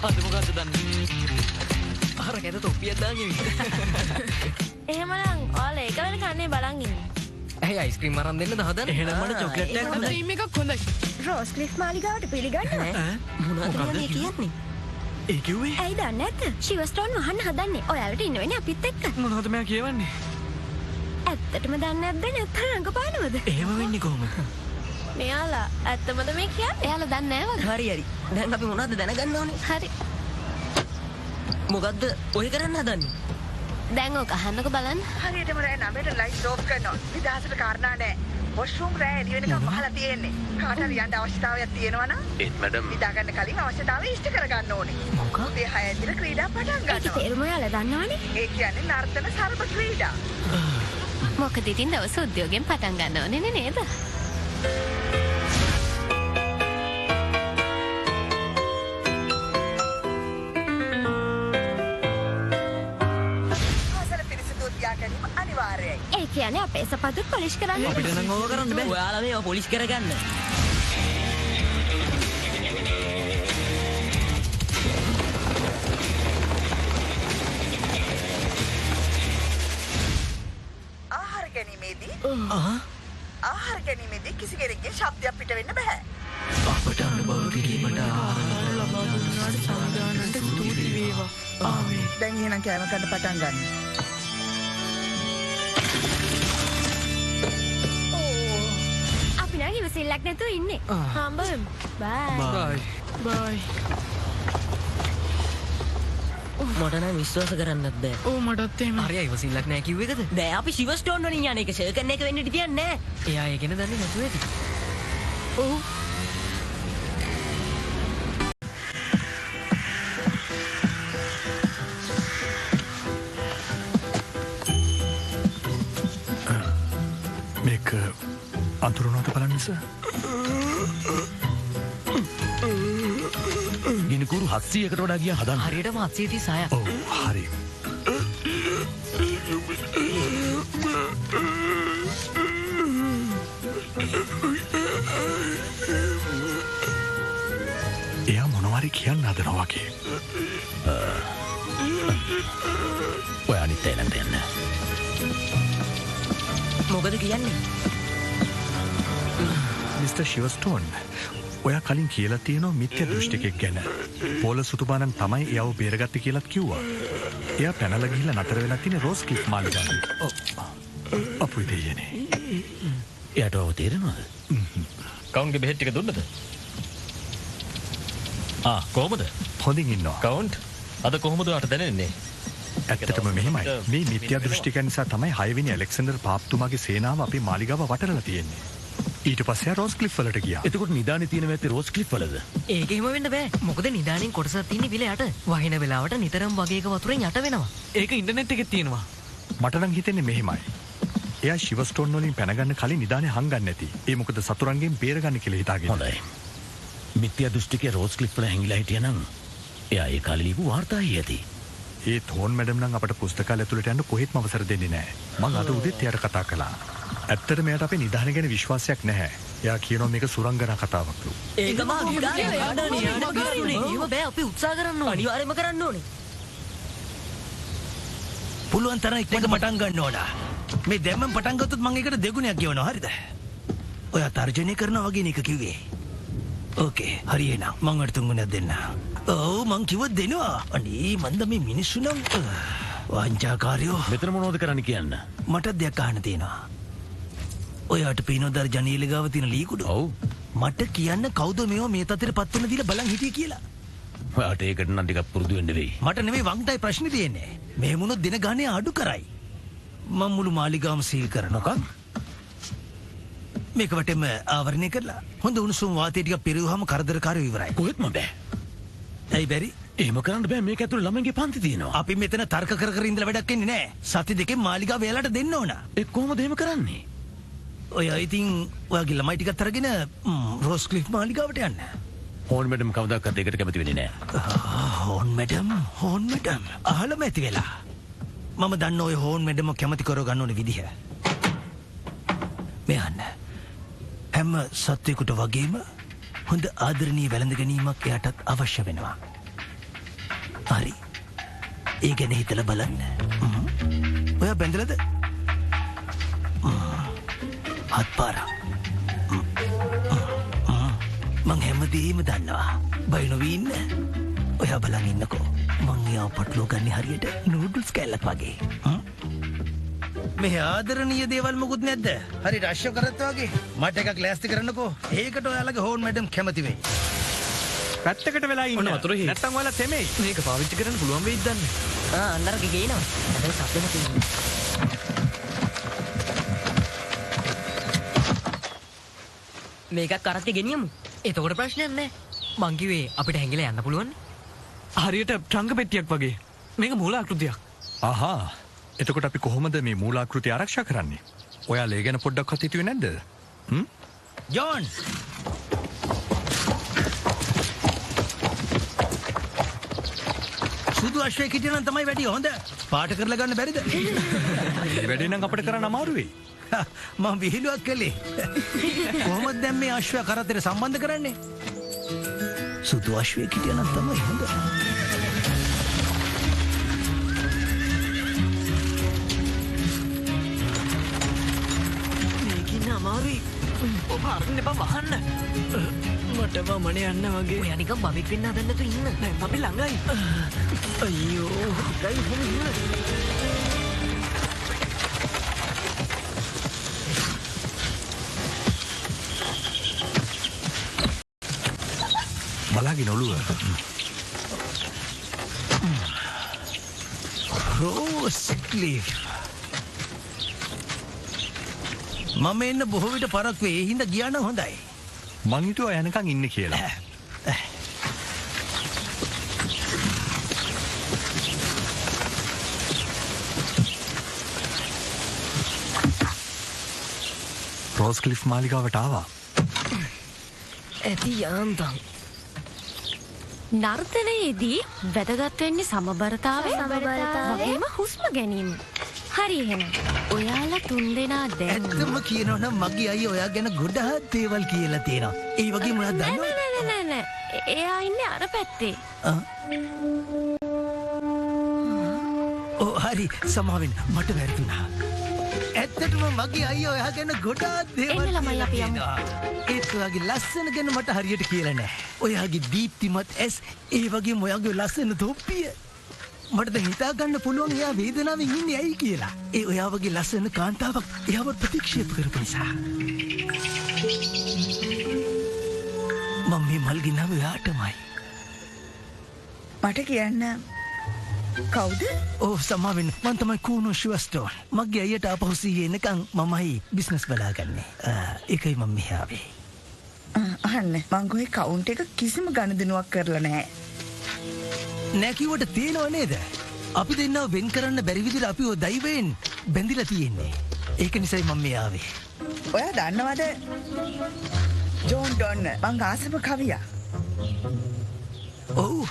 අද මොකද්ද දන්නේ? අර කැද තොප්පියක් දාගෙන එහෙමනම් ඔයාලා ඒක වෙන කන්නේ බලන් ඉන්න. ඇයි අයිස්ක්‍රීම් අරන් දෙන්නද හදන්නේ? එහෙනම් මට චොක්ලට් එකක් හදන්න. ක්‍රීම් එකක් හොඳයි. රෝස් ක්ලිෆ් මාලිගාවට පිළිගන්නවද? මොනවද මේ කියන්නේ? ඒ කිව්වේ? ඇයි දන්නේ නැද්ද? ශිවස්ටෝන් වහන්න හදන්නේ. ඔයාලට ඉන්න වෙන්නේ අපිත් එක්ක. මොනවද මෙයා කියවන්නේ? ඇත්තටම දන්නේ නැද්ද නැත්නම් රඟපානවද? එහෙම වෙන්නේ කොහොමද? මෙයාලා ඇත්තමද මේ කියන්නේ? එයාලා දන්නේ නැහැ වගේ. හරි. දැන් අපි මොනවද දැනගන්න ඕනේ? හරි. මොකද්ද ඔය කරන්න හදන්නේ? දැන් ඔක අහන්නකො බලන්න. හරියටම රෑ 9ට ලයිට් ඕෆ් කරනවා. නිදහසට කාරණා නැහැ. වොෂ්රූම් රෑ එළිය වෙනකම් වහලා තියෙන්නේ. කාට හරි යන්න අවශ්‍යතාවයක් තියෙනවා නම් ඒත් මැඩම් නිදා ගන්න කලින් අවශ්‍යතාවය ඉෂ්ට කරගන්න ඕනේ. මොකද? ඒ 6 ඇතුළේ ක්‍රීඩා පටන් ගන්නවා. ඒක තේරුම ඔයාලා දන්නවනේ. ඒ කියන්නේ නර්තන සර්ව ක්‍රීඩා. මොකද ඉතින් දවස් උද්‍යෝගයෙන් පටන් ගන්න ඕනේ නේද? ඒ කියන්නේ අපේ සපත්තු පොලිෂ් කරන්න. අපිට නම් ඕක කරන්න බෑ. ඔයාලා මේව පොලිෂ් කරගන්න. ආහාර ගැනීමේදී කිසි කෙනෙක්ගේ ශබ්දයක් පිට වෙන්න බෑ. අපට අනුභව කිරීමට ආහාර ලබා දුන්නාට සාදානට ස්තුති වේවා. ආමේන්. දැන් එහෙනම් කෑම කන්න පටන් ගන්න. ඉවසිල්ලක් නැතුව ඉන්නේ. හම්බවෙමු. බයි. බයි. මට නම් විශ්වාස කරන්නත් බෑ. ඕ මටත් එහෙම. හරි ඉවසිල්ලක් නැහැ කිව්ව එකද? දැන් අපි ශිවස්ටෝන් වලින් යන එක ෂෙල් කරන එක වෙන්න ඉඩ තියන්නේ නැහැ. එයා ඒ ගැන දන්නේ නැතුව ඇති. ඔව්. මේක අතුරුනොත බලන්න සර්. ගිනිකුරු 700කට වඩා ගියා හදන්න. හරියටම 736ක්. ඔව් හරි. එයා මොනවාරි කියන්න හදනවා වගේ. ඔය අනිත් එලන්ට යන්න. මොකද කියන්නේ? මිස්ටර් ශිවස්ටෝන් ඔයා කලින් කියලා තියෙනවා මිත්‍ය දෘෂ්ටිකෙක් ගැන. පෝල සුතුබානන් තමයි එයාව බේරගත්තේ කියලාත් කිව්වා. එයා පැනලා ගිහිල්ලා නතර වෙලා තියෙන රෝස් ක්ලිෆ් මාලිගාවේ. අපුයි දෙයනේ. එයාට ඔව තේරෙනවද? කවුන්ගේ බෙහෙත් ටික දුන්නද? කොහොමද? හොඳින් ඉන්නවා. කවුන්ට් අද කොහොමද ඔයාට දැනෙන්නේ? ඇත්තටම මෙහෙමයි. මේ මිත්‍යා දෘෂ්ටිකයන් නිසා තමයි 6 වෙනි ඇලෙක්සැන්ඩර් පාප්තුමාගේ සේනාව අපේ මාලිගාව වටරලා තියෙන්නේ. ඊට පස්සේ රෝස් ක්ලිෆ් වලට ගියා. එතකොට නිදානේ තියෙන වැත්තේ රෝස් ක්ලිෆ් වලද? ඒක එහෙම වෙන්න බෑ. මොකද නිදානෙන් කොටසක් තියෙන්නේ විල යට. වහින වෙලාවට නිතරම වගේක වතුරෙන් යට වෙනවා. ඒක ඉන්ටර්නෙට් එකේ තියෙනවා. මට නම් හිතෙන්නේ මෙහෙමයි. එයා ශිවස්ටෝන් වලින් පැනගන්න කලින් නිදානේ හංගන්න නැති. ඒ මොකද සතුරන්ගෙන් බේරගන්න කියලා හිතාගෙන. හොඳයි. මිත්‍යා දෘෂ්ටිකේ රෝස් ක්ලිෆ් වල හැංගිලා හිටියනම් එයා ඒ කාලේ ලියපු වාර්තායි ඇති. ඒ තෝන් මැඩම් නම් අපට පුස්තකාලය ඇතුළට යන්න කොහෙත්ම අවසර දෙන්නේ නැහැ. මම අද උදේත් එයාට කතා කළා. ඇත්තටම එයාට අපේ නිදාන ගැන විශ්වාසයක් නැහැ. එයා කියනවා මේක සුරංගනා කතාවක්ලු. ඒක මා නිදානේ යාඩානේ යාඩානේ. ඒව බෑ අපි උත්සාහ කරන්න ඕනේ. අනිවාර්යයෙන්ම කරන්න ඕනේ. පුළුවන් තරම් ඉක්මනට පටන් ගන්න ඕන. මේ දැම්මම පටන් ගත්තොත් මම ඒකට දෙගුණයක් ගෙවනවා. හරිද? ඔයා තර්ජනය කරනවා වගේ නේ කිව්වේ. ඕකේ හරි එහෙනම් මං වලට තුන්ගුණයක් දෙන්න. ඔව් මං කිව්වොත් දෙනවා. අනේ මන්ද මේ මිනිස්සු නම් වංචාකාරයෝ. මෙතන මොනවද කරන්න කියන්න? මට දෙයක් අහන්න තියෙනවා. ඔයාට පේනවද අර ජනේල ගාව තියෙන ලීකුඩු? ඔව්. මට කියන්න කවුද මේවා මේ තත්ත්වෙට පත් වෙන දීලා බලන් හිටියේ කියලා. ඔයාට ඒකට නම් ටිකක් පුරුදු වෙන්න වෙයි. මට නෙමෙයි වංගටයි ප්‍රශ්නේ තියෙන්නේ. මෙහෙම වුණොත් දින ගානේ අඩු කරයි. මම මුළු මාලිගාවම සීල් කරනවා. මේක වටේම ආවරණය කරලා හොඳ උණුසුම් වාතය ටික පිරුවහම කරදරකාරයෝ ඉවරයි. කොහෙත්ම බෑ. ඇයි බැරි? එහෙම කරන්න බෑ. මේක ඇතුලේ ළමයින්ගේ පන්ති තියෙනවා. අපි මෙතන තර්ක කර කර ඉඳලා වැඩක් වෙන්නේ නැහැ. සති දෙකෙන් මාලිගාව එයාලට දෙන්න ඕන. ඒ කොහොමද එහෙම කරන්නේ? ඔය ඉතින් ඔයාගේ ළමයි ටිකත් අරගෙන රෝස් ක්ලිෆ් මාලිගාවට යන්න. හෝන් මැඩම් කවදාකවත් ඒකට කැමති වෙන්නේ නැහැ. හෝන් මැඩම් අහලම ඇති වෙලා. මම දන්න ඔය හෝන් මැඩම් කැමති කරව ගන්න ඕන විදිහ. මෙයන්න. හැම සත්වයකට වගේම හොඳ ආදරණීය වැළඳ ගැනීමක් එයාටත් අවශ්‍ය වෙනවා. හරි. ඒ ගැන හිතලා බලන්න. ඔයා බැඳලාද? හත්පාරක්. මං හැමදේම දන්නවා. බය නොවී ඉන්න. ඔයා බලන් ඉන්නකෝ. මං එයාව පටලෝ ගන්නේ හරියට නූඩල්ස් කෑල්ලක් වගේ. මේ ආදරණීය දේවල් මොකුත් නැද්ද? හරි රශ්‍ය කරත් වගේ. මට එකක් ලෑස්ති කරන්නකෝ. ඒකට ඔයාලගේ හෝන් මැඩම් කැමති වෙයි. පැත්තකට වෙලා ඉන්න. නැත්තම් ඔයාලා තෙමෙයි. මේක පාවිච්චි කරන්න පුළුවන් වෙයිද දන්නේ. අන්නරගේ ගේනවා. හැබැයි සබ්දම තියෙනවා. මේකක් කරත්තේ ගෙනියමු. එතකොට ප්‍රශ්නයක් නැහැ. මං කිව්වේ අපිට හැංගිලා යන්න පුළුවන්. හරියට ට්‍රංග පෙට්ටියක් වගේ. මේක මූලාකෘතියක්. ආහා. එතකොට අපි කොහොමද මේ මූලාකෘතිය ආරක්ෂා කරන්නේ? ඔයාලා ඒ ගැන පොඩ්ඩක්වත් හිතුවේ නැද්ද? ජෝන් සුදු අශ්වයෙක් හිටියනම් තමයි වැඩි හොඳ. පාට කරලා ගන්න බැරිද? මේ වැඩේ නම් අපිට කරන්න අමාරු වෙයි. මම විහිළුවක් කළේ. කොහොමද දැන් මේ අශ්වයා කරත්තට සම්බන්ධ කරන්නේ? සුදු අශ්වයෙක් හිටියනම් තමයි හොඳ. අමාරුයි. ඔබ අරන්න එපා වහන්න. මට වමනේ යන්න වගේ. ඔයා නිකන් බබෙක් වෙන්න හදන්න නැතු ඉන්න. නෑ අපි ළඟයි. අයියෝ. ගයි හොම. බලාගෙන ඔළුව. රෝස් ක්ලිෆ්. මම එන්න බොහෝ විට පරක් වේ. ඒ හින්දා ගියා නම් හොඳයි. මං හිතුවා යනකම් ඉන්නේ කියලා. රෝස් ක්ලිෆ් මාලිගාවට ආවා. ඇති යාන්තම්. නර්තනයේදී වැදගත් වෙන්නේ සමබරතාවය වගේම හුස්ම ගැනීම. හරි එහෙනම් ඔයාලා තුන්දෙනා දැන් ඇත්තම කියනවා නම් මගේ අයියා ඔයා ගැන ගොඩාක් දේවල් කියලා තියෙනවා. ඒ වගේම ඔයා දන්නවද? නෑ. එයා ඉන්නේ අර පැත්තේ. හරි සමාවෙන්න මට වැරදුනා. ඇත්ත ඇත්තටම මගේ අයියා ඔයා ගැන ගොඩාක් දේවල් එන්න ළමයි අපි යමු. ඒක ඔයාගේ ලස්සන ගැන මට හරියට කියලා නැහැ. ඔයාගේ දීප්තිමත් ඇස් ඒ වගේම ඔයාගේ ලස්සන තොප්පිය. මට දැන් හිතා ගන්න පුළුවන් එයා වේදනාවෙන් ඉන්නේ ඇයි කියලා. ඒ ඔයා වගේ ලස්සන කාන්තාවක් එයාව ප්‍රතික්ෂේප කරපු නිසා. මම මේ මල් ගිනව එයාටමයි. මට කියන්න කවුද? ඕ සමාවෙන්න මං තමයි කූනෝ ෂුවස්ටෝන්. මගේ අයියට ආපහු සීයේ එනකන් මමයි බිස්නස් බලාගන්නේ. ඒකයි මම මෙහි ආවේ. අහන්න මං ගොයි කවුන්ට් එක කිසිම ගණදෙනුවක් කරලා නැහැ. නෑ කිව්වට තේනව නේද? අපි දෙන්නව වෙන් කරන්න බැරි විදිහට අපි ඔය දෛවයෙන් බැඳිලා තියෙන්නේ. ඒක නිසායි මම මේ ආවේ. ඔයා දන්නවද ජෝන් ඩොන්න මං ආසම කවියා. ඔව්.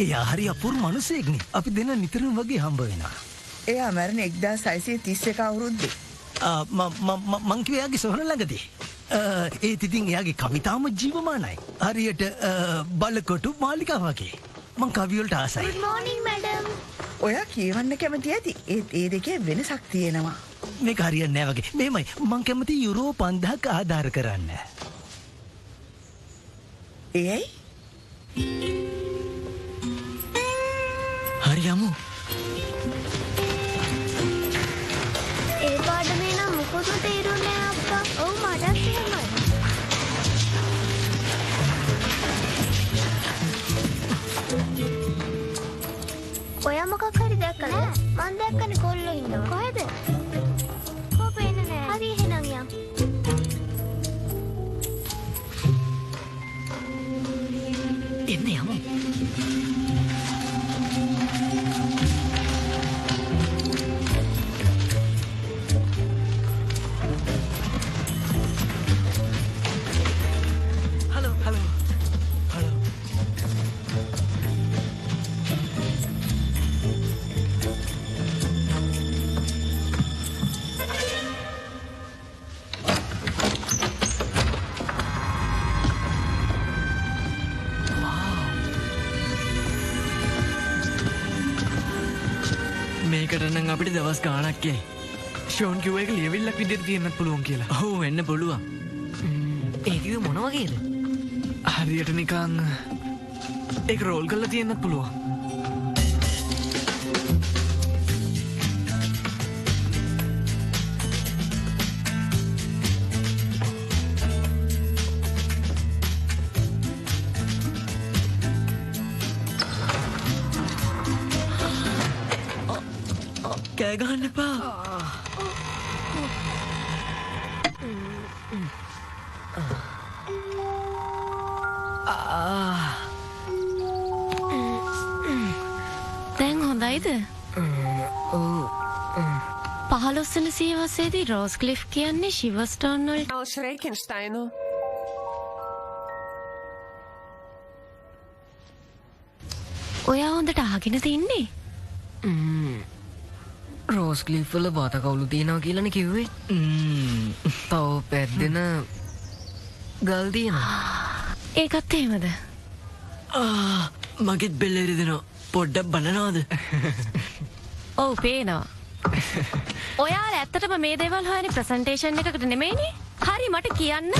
එයා හරි අපූර්ව මිනිසෙක්නේ. අපි දෙන්න නිතරම වගේ හම්බ වෙනවා. එයා මරණ 1631 අවුරුද්දේ. මං කිව්වේ එයාගේ සොහන ළඟදී. ඒත් ඉතින් එයාගේ කවිතාම ජීවමානයි. හරියට බලකොටු මාලිකා වගේ. මං කවි වලට ආසයි. Good morning madam. ඔයා කියවන්න කැමති ඇති. ඒත් ඒ දෙකේ වෙනසක් තියෙනවා. මේක හරියන්නේ නැහැ වගේ. මෙහෙමයි මං කැමති යුරෝ 5000ක ආධාර කරන්න. ඒයි? හරි යමු. ඒ පාඩමේ නම් මොකද තේරුන්නේ අප්පා? ඔව් මටත් එහෙමයි. ඔයා මොකක් හරි දැක්කද? මං දැක්කනේ කොල්ලෝ ඉන්නවා. කොහෙද? කො පේන්නේ නැහැ. හරි එහෙනම් යම්. එන්න යමු. මේකට නම් අපිට දවස් ගාණක් යයි. ෂෝන් කිව්ව එක ලියවිල්ලක් විදිහට තියෙන්නත් පුළුවන් කියලා. ඔව් වෙන්න පුළුවන්. ඒ කිව්වේ මොන වගේද? හරියට නිකන් ඒක රෝල් කරලා තියෙන්නත් පුළුවන්. කෑ ගහන්න එපා. දැන් හොඳයිද? පහළොස්වන සියවසේදී රෝස්ක්ලිෆ් කියන්නේ ෂිවර්ස්ටෝන් වලට Schreckenstein. ඔයා හොඳට අහගෙන තින්නේ? රෝස්ක්ලිෆ් වල වාත කවුළු තියෙනවා කියලානේ කිව්වේ. තව පැද්දෙන ගල් තියෙනවා. ඒකත් එහෙමද? මගෙත් බෙල්ල එරිදෙනවා. පොඩ්ඩක් බලනවද? ඔව් පේනවා. ඔයාලා ඇත්තටම මේ දේවල් හොයන්නේ ප්‍රසන්ටේෂන් එකකට නෙමෙයිනේ. හරි මට කියන්න.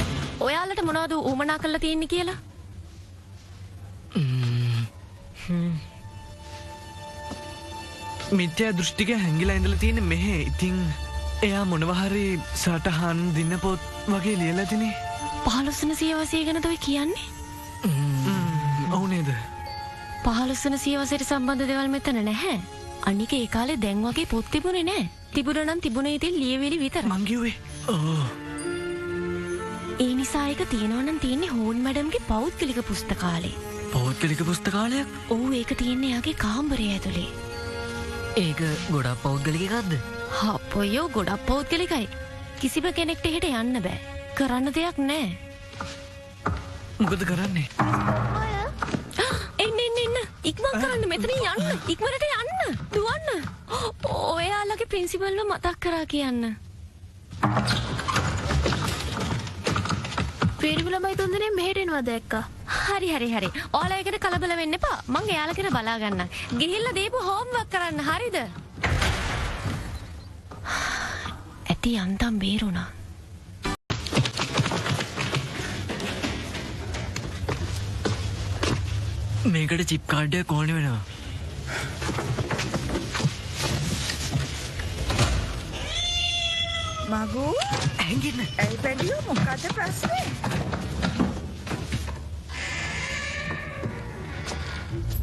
ඔයාලට මොනවද ඌමනා කරලා තියෙන්නේ කියලා? මිත්‍යා දෘෂ්ටික හැංගිලා ඉඳලා තියෙන මෙහෙ. ඉතින් එයා මොනවා හරි සටහන් දින පොත් වගේ ලියලා තිනේ. 15 වන සියවසේ ගැනද ඔය කියන්නේ? ඔව් නේද? 15 වන සියවසේට සම්බන්ධ දේවල් මෙතන නැහැ. අනික ඒ කාලේ දැන් වගේ පොත් තිබුණේ නැහැ. තිබුණා නම් තිබුණේ ඉතින් ලියවිලි විතරයි. මං කිව්වේ. ඒ නිසා ඒක තියෙනවා නම් තියෙන්නේ හෝන් මැඩම්ගේ පෞද්ගලික පුස්තකාලේ. පෞද්ගලික පුස්තකාලයක්? ඔව් ඒක තියෙන්නේ එයාගේ කාමරය ඇතුලේ. ඒක ගොඩක් පෞද්ගලික එකක්ද? අප්පොයෝ ගොඩක් පෞද්ගලිකයි. කිසිම කෙනෙක්ට එහෙට යන්න බෑ. කරන්න දෙයක් නෑ. මොකද කරන්නේ? එන්න. ඉක්මන් කරන්න මෙතනින් යන්න. ඉක්මනට යන්න. දුවන්න. ඔයාලගේ ප්‍රින්සිපල්ව මතක් කරා කියන්න. පේරිබු ළමයි තුන්දෙනෙක් මෙහෙට එනවා දැක්කා. හරි. ඔයාලා ඒකට කලබල වෙන්න එපා. මං එයාලා ගැන බලා ගන්නම්. ගිහිල්ලා දීපු හෝම්වර්ක් කරන්න හරිද? අති අන්තම් බේරුණා. මේකට චිප් කාඩ් එක ඕනේ වෙනවා. මගු ඇඟින්න. ඇයි පැඩියෝ මොකද ප්‍රශ්නේ?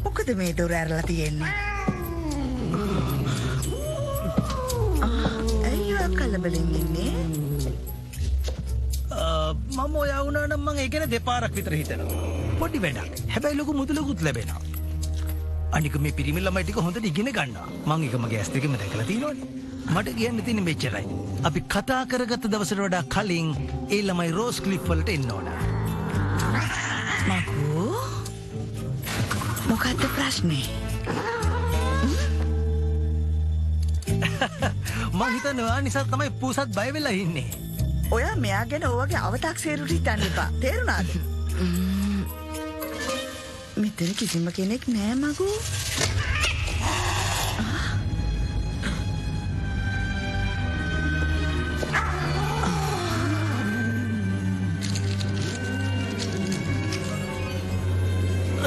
මොකද මේ දොර ඇරලා තියෙන්නේ? අයියෝ කලබලෙන් ඉන්නේ. මම ඔයා වුණා නම් මං ඒ ගැන දෙපාරක් විතර හිතනවා. පොඩි වැඩක්. හැබැයි ලොකු මුදලකුත් ලැබෙනවා. අනික මේ පිරිමි ළමයි ටික හොඳට ඉගෙන ගන්නවා. මං ඒක මගේ ඇස් දෙකෙම දැකලා තියෙනවානේ. මට කියන්න තියෙන්නේ මෙච්චරයි. අපි කතා කරගත්ත දවසට වඩා කලින් ඒ ළමයි රෝස් ක්ලිෆ් වලට එන්න ඕන. මගු මොකද්ද ප්‍රශ්නේ? මං හිතනවා නිසා තමයි පූසත් බය වෙලා ඉන්නේ. ඔයා මෙයා ගැන ඔයගේ අව탁සේරුට හිතන්න එපා. තේරුණාද? මෙතන කිසිම කෙනෙක් නෑ මගු.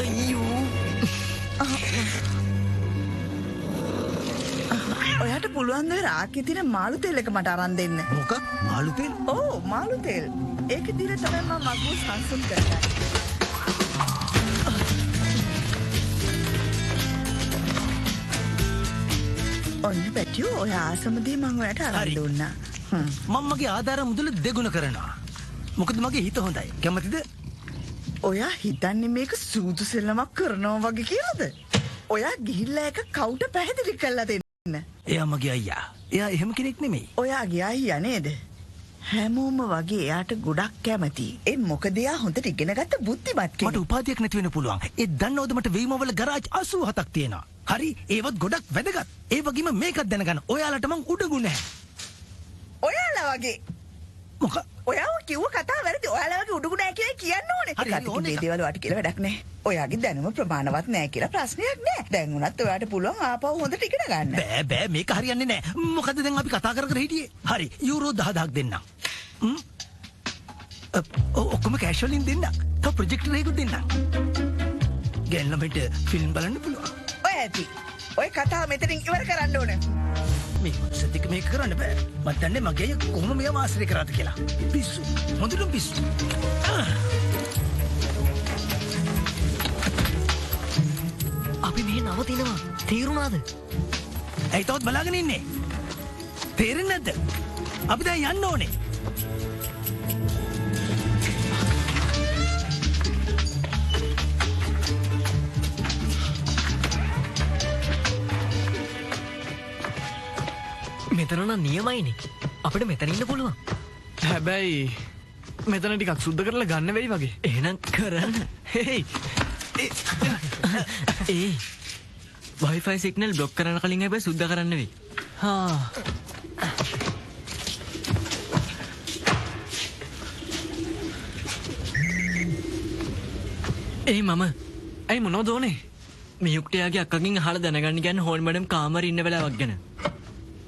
අයියෝ. ඔයාට පුළුවන් ද රාක්කේ තියෙන මාළු තෙල් එක මට අරන් දෙන්න. මොකක්? මාළු තෙල්? ඔව් මාළු තෙල්. ඒක දිලා තමයි මම මගු සංසුන් කරගන්නේ. ඔන්න පැටියෝ ඔය ආසමදී මං ඔයාට අරන් දුන්නා. මම මගේ ආධාර මුදල දෙගුණ කරනවා. මොකද මගේ හිත හොඳයි. කැමතිද? ඔයා හිතන්නේ මේක සූදු සෙල්ලමක් කරනවා වගේ කියලාද? ඔයා ගිහිල්ලා එක කවුට පැහැදිලි කරලා දෙන්න. එයා මගේ අයියා. එයා එහෙම කෙනෙක් නෙමෙයි. ඔයාගේ අයියා නේද? හැමෝම වගේ එයාට ගොඩක් කැමතියි. ඒ මොකද එයා හොඳට ඉගෙනගත්ත බුද්ධිමත් කෙනෙක්. මට උපාධියක් නැති වෙන්න පුළුවන්. ඒ දන්නවද මට වෙයිමවල ගරාජ් 87ක් තියෙනවා. හරි ඒවත් ගොඩක් වැදගත්. ඒ වගේම මේකත් දැනගන්න. ඔයාලට මං උඩඟු නැහැ. ඔයාලා වගේ මොක? ඔයාව කිව්ව කතාව වැරදි. ඔයාලා වගේ උඩඟු නැහැ කියලා කියන්න ඕනේ. කටින් මේ දේවල් වට කියලා වැඩක් නැහැ. ඔයාගේ දැනුම ප්‍රමාණවත් නැහැ කියලා ප්‍රශ්නයක් නැහැ. දැන් උනත් ඔයාට පුළුවන් ආපහු හොඳට ඉගෙන ගන්න. බෑ මේක හරියන්නේ නැහැ. මොකද දැන් අපි කතා කර හිටියේ. හරි යූරෝ 10000ක් දෙන්නම්. ඔක්කොම කෑෂ් වලින් දෙන්නම්. තව ප්‍රොජෙක්ටර් එකකුත් දෙන්නම්. ගැන්නමෙට ෆිල්ම් බලන්න පුළුවන්. ඔය ඇති. ඔය කතාව මෙතනින් ඉවර කරන්න ඕනේ. මේ සතික මේක කරන්න බෑ. මම දන්නේ මගේ කොහොම මෙයාම ආශ්‍රය කරාද කියලා. පිස්සු. හොඳටම පිස්සු. අපි මේ නවතිනවා. තේරුණාද? ඇයි තවත් බලාගෙන ඉන්නේ? තේරෙන්නේ නැද්ද? අපි දැන් යන්න ඕනේ. මෙතන නම් නියමයිනේ. අපිට මෙතන ඉන්න පුළුවන්. හැබැයි මෙතන ටිකක් සුද්ධ කරලා ගන්න වෙයි වගේ. එහෙනම් කරන්න. හේයි. ඒ Wi-Fi සිග්නල් බ්ලොක් කරන්න කලින් හැබැයි සුද්ධ කරන්න වෙයි. හා. ඒ මම ඇයි මොනවද ඕනේ? මියුක්ටයාගේ අක්කගෙන් අහලා දැනගන්න කියන්නේ හෝල් මැඩම් කාමරේ ඉන්න වෙලාවක් ගැන.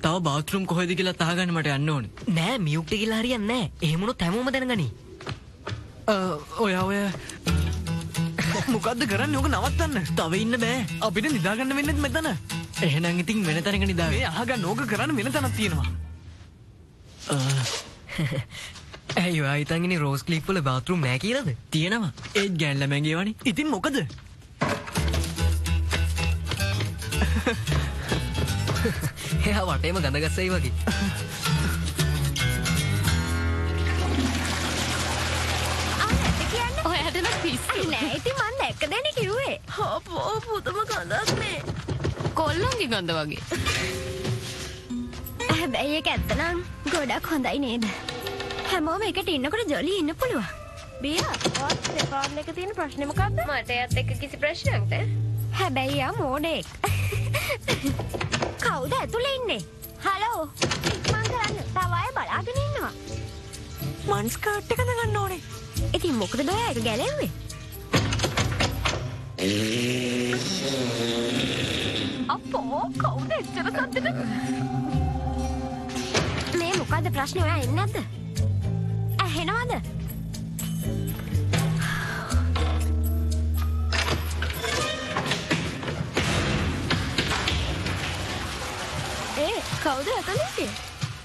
තව බාත්රූම් කොහෙද කියලා තහගන්න මට යන්න ඕනේ. නෑ මියුක්ට කියලා හරියන්නේ නෑ. එහෙම වුණොත් හැමෝම දැනගනි. ඔය මොකද්ද කරන්නේ? ඔක නවත්තන්න. තව ඉන්න බෑ. අපිට නිදාගන්න වෙන්නේ මෙතන. එහෙනම් ඉතින් වෙන තැනක නිදාගන්න. මේ අහගන්න ඕක කරන්න වෙන තැනක් තියෙනවා. ඇයි ඔයා හිතන් ඉන්නේ රෝස් ක්ලිෆ් වල බාත්රූම් නෑ කියලාද? තියෙනවා. ඒත් ගෑන් ළමයින්ගේ වනේ. ඉතින් මොකද? එයා වටේම ගඳ ගස්සයි වගේ. ඔයාට නම් පිස්සු නෑ ඉතින් මං දැක්ක දැන කිව්වේ. අපෝ පුදුම ගඳක් නේ. කොල්ලන්ගේ ගඳ වගේ. හැබැයි ඒක ඇත්ත නම් ගොඩක් හොඳයි නේද? හැමෝම එකට ඉන්නකොට ජොලි ඉන්න පුළුවන්. බියා, ඔයාට දෙපාර්ට්මන්ට් එකේ තියෙන ප්‍රශ්නේ මොකක්ද? මට එයත් එක්ක කිසි ප්‍රශ්නයක් නැහැ. හැබැයි යා මෝඩෙක්. කවුද ඇතුලේ ඉන්නේ? හලෝ. මං කරන්න. තව අය බලාගෙන ඉන්නවා. මන් ස්කර්ට් එක දාගන්න ඕනේ. ඉතින් මොකද ඔයා ඒක ගැලෙන්නේ? අපෝ කවුද එච්චර සද්දෙට? මේ මොකද මොකද්ද ප්‍රශ්නේ? ඔයා එන්නේ නැද්ද? ඇහෙනවද? කවුද එතන ඉන්නේ?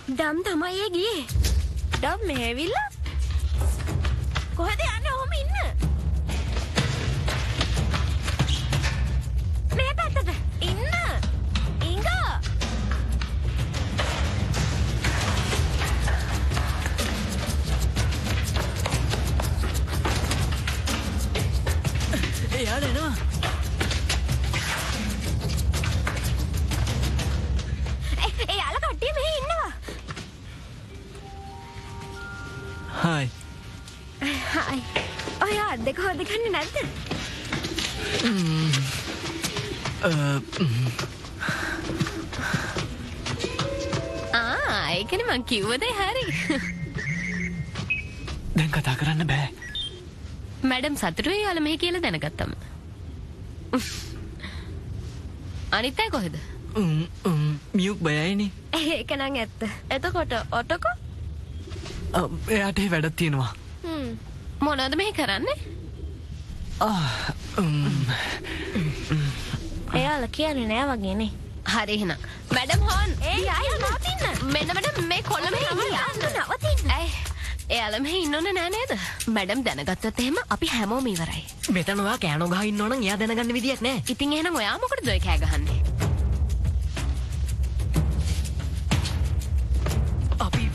ඩම් තමයි ඒ ගියේ. ඩම් මෙහෙ ඇවිල්ලා. කොහෙද යන්නේ ඔහොම ඉන්න? මේ පැත්තට ඉන්න. ඉංගා. එයාලා එනවා. Hi. Hi. ඔයා අද්දක හොදගන්නේ නැද්ද? ඒකනේ මං කිව්වද හරි. දැන් කතා කරන්න බෑ. මැඩම් සතුටුයි යාළුවා මෙහි කියලා දැනගත්තම. අනිත් අය කොහෙද? මියුක් බයයිනේ. ඒක නම් ඇත්ත. එතකොට ඔටකෝ? එයාට වැඩක් තියෙනවා. මොනවද මේ කරන්නේ? එයාලා කියන්නේ නෑ වගේනේ. හරි එහෙනම්. මැඩම් හොන්. නවතින්න. මෙන්න මැඩම් මේ කොල්ල මෙහෙ නවතින්න. එයාලා මෙහෙ ඉන්නෝනේ නෑ නේද? මැඩම් දැනගත්තොත් එහෙම අපි හැමෝම ඉවරයි. මෙතන ඔයා කෑනෝ ගහ ඉන්නෝ නම් එයා දැනගන්න විදියක් නෑ. ඉතින් එහෙනම් ඔයා මොකටද ඔය කෑ ගහන්නේ?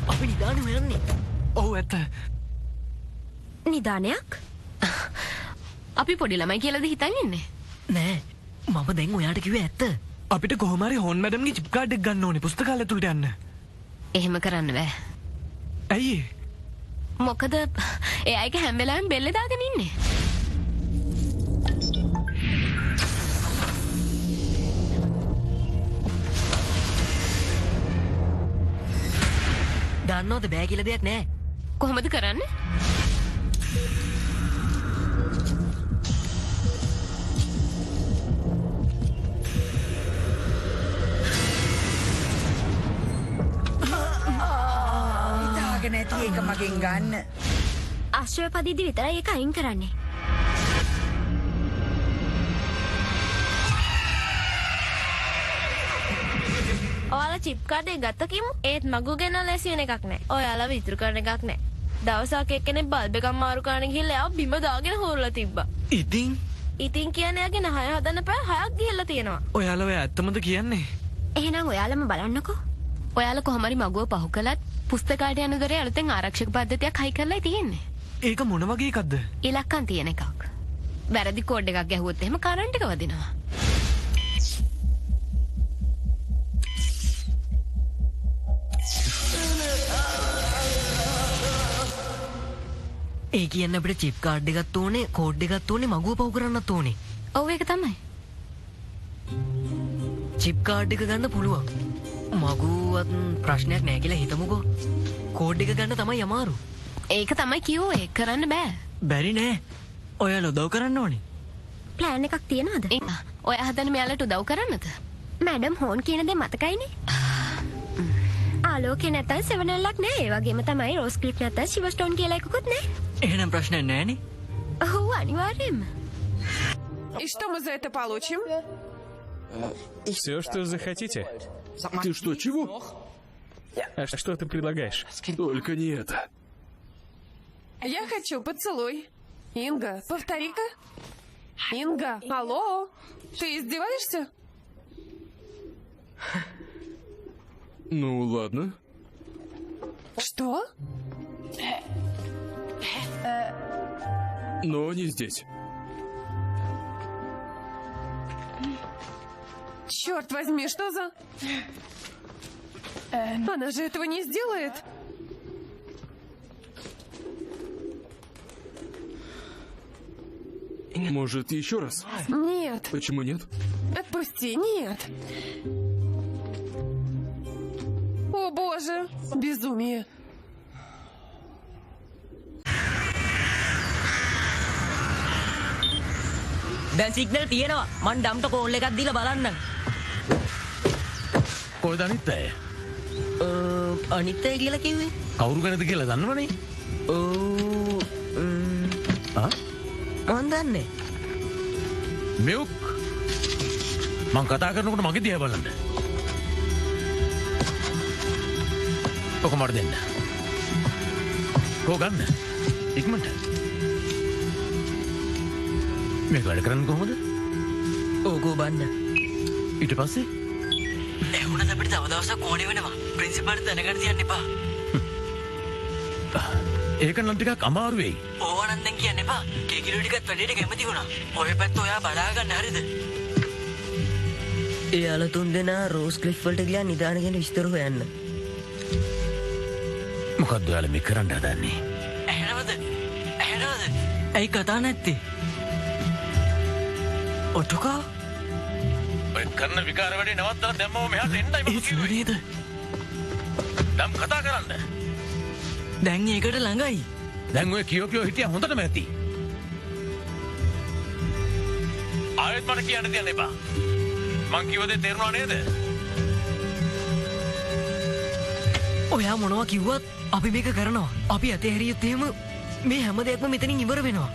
අපි නිදානේ හොයන්නේ. ඔව් ඇත්ත. නිදානයක්? අපි පොඩි ළමයි කියලාද හිතන් ඉන්නේ? නෑ. මම දැන් ඔයාට කිව්වේ ඇත්ත. අපිට කොහොම හරි හොන් මැඩම්ගේ චිප් කාඩ් එක ගන්න ඕනේ පුස්තකාලය තුලට යන්න. එහෙම කරන්න බෑ. ඇයි? මොකද එයා එක හැම වෙලාවෙම බෙල්ල දාගෙන ඉන්නේ. දන්නවද බෑ කියලා දෙයක් නෑ. කොහොමද කරන්නේ? හිතාගෙන ඇති ඒක මගෙන් ගන්න. ආශ්‍රය පදිද්දි විතරයි ඒක අයින් කරන්නේ. ඔයාලා චිප් කාඩ් එක ගත්ත කිමු. ඒත් මගු ගෙනල්ලා ඇසියන එකක් නෑ. ඔයාලා විතර කරන එකක් නෑ. දවසක් එක්කෙනෙක් බල්බ් එකක් මාරු කරන්න ගිහලා එයා බිම දාගෙන හොරලා තිබ්බා. ඉතින් කියන්නේ එයාගේ නහය හදන්න බෑ 6ක් ගිහලා තියෙනවා. ඔයාලා ඔය ඇත්තමද කියන්නේ? එහෙනම් ඔයාලම බලන්නකෝ. ඔයාලා කොහොම හරි මගුව පහු කළත් පුස්තකාලයට යන දොරේ අලුතෙන් ආරක්ෂක පද්ධතියක් හයි කරලා තියෙන්නේ. ඒක මොන වගේ එකක්ද? ඉලක්කම් තියෙන එකක්. වැරදි කෝඩ් එකක් ගැහුවොත් එහෙම කරන්ට් එක වදිනවා. ඒ කියන්න අපිට චිප් කාඩ් එකක් ඕනේ, කෝඩ් එකක් ඕනේ, මගුව පහු කරන්නත් ඕනේ. ඔව් ඒක තමයි. චිප් කාඩ් එක ගන්න පුළුවන්. මගුවත් ප්‍රශ්නයක් නෑ කියලා හිතමුකෝ. කෝඩ් එක ගන්න තමයි අමාරු. ඒක තමයි කිව්වේ. කරන්න බෑ. බැරි නෑ. ඔයාලා උදව් කරන්න ඕනේ. ප්ලෑන් එකක් තියනවද? ඔයා හදන්නේ මෙයාලට උදව් කරන්නද? මැඩම් හෝන් කියන දේ මතකයිනේ. ආලෝකේ නැත්තම් සෙවනල්ලක් නෑ. ඒ වගේම තමයි රෝස් ක්ලිප් නැත්තම් ශිවස්ටෝන් කියලා එකකුත් නෑ. එහෙනම් ප්‍රශ්නයක් නෑනේ. ඔව් අනිවාර්යයෙන්ම. И что мы за это получим? Все, что захотите. Ты что, чего? А что ты предлагаешь? Только не это. Я хочу поцелуй. Инга, повтори-ка. Инга, алло? Ты издеваешься? Ну, ладно. Что? Но не здесь. Черт возьми, что за... Она же этого не сделает. Может, еще раз? Нет. Почему нет? Отпусти, нет. О боже, безумие. දැන් සිග්නල් තියෙනවා. මං ඩම්ට කෝල් එකක් දීලා බලන්න. කොහෙද අනිත් අය? අනිත් අය කියලා කිව්වේ? කවුරු ගැනද කියලා දන්නවනේ? මන් දන්නේ. මියුක් මං කතා කරනකොට මගේ දිහා බලන්න. ඔක මට දෙන්න. කෝ ගන්න. ඉක්මනට. මේක වැඩ කරන්නේ කොහොමද? ඕකෝ බන්න. ඊට පස්සේ එවුණත් අපිට තව දවසක් ඕනේ වෙනවා. ප්‍රින්සිපල්ට දැනගන්න තියන්න එපා. ඒක නම් ටිකක් අමාරු වෙයි. ඕවා නම් දැන් කියන්න එපා. කේකිලෝ ටිකත් වැඩේට කැමති වුණා. ඔය පැත්ත ඔයා බලා ගන්න හරිද? එයාලා තුන් දෙනා රෝස් ක්ලිෆ් වලට ගියා නිදාන ගැන විස්තර හොයන්න. මොකක්ද ඔයාලා මේ කරන්න හදන්නේ? ඇහෙනවද? ඇයි කතා නැත්තේ? ඔටුකා? ඔය කරන විකාර වැඩේ නවත්තලා දැම්මම මෙහාට එන්නයි මම කිව්වේ. නේද? දැන් කතා කරන්න. දැන් ඒකට ළඟයි. දැන් ඔය කියෝපියෝ හිටියා හොඳටම ඇති. ආයෙත් මට කියන්න දෙන්න එපා. මං කිව්ව දේ තේරුණා නේද? ඔයා මොනවා කිව්වත් අපි මේක කරනවා. අපි ඇතේ හැරියොත් එහෙම මේ හැම දෙයක්ම මෙතනින් ඉවර වෙනවා.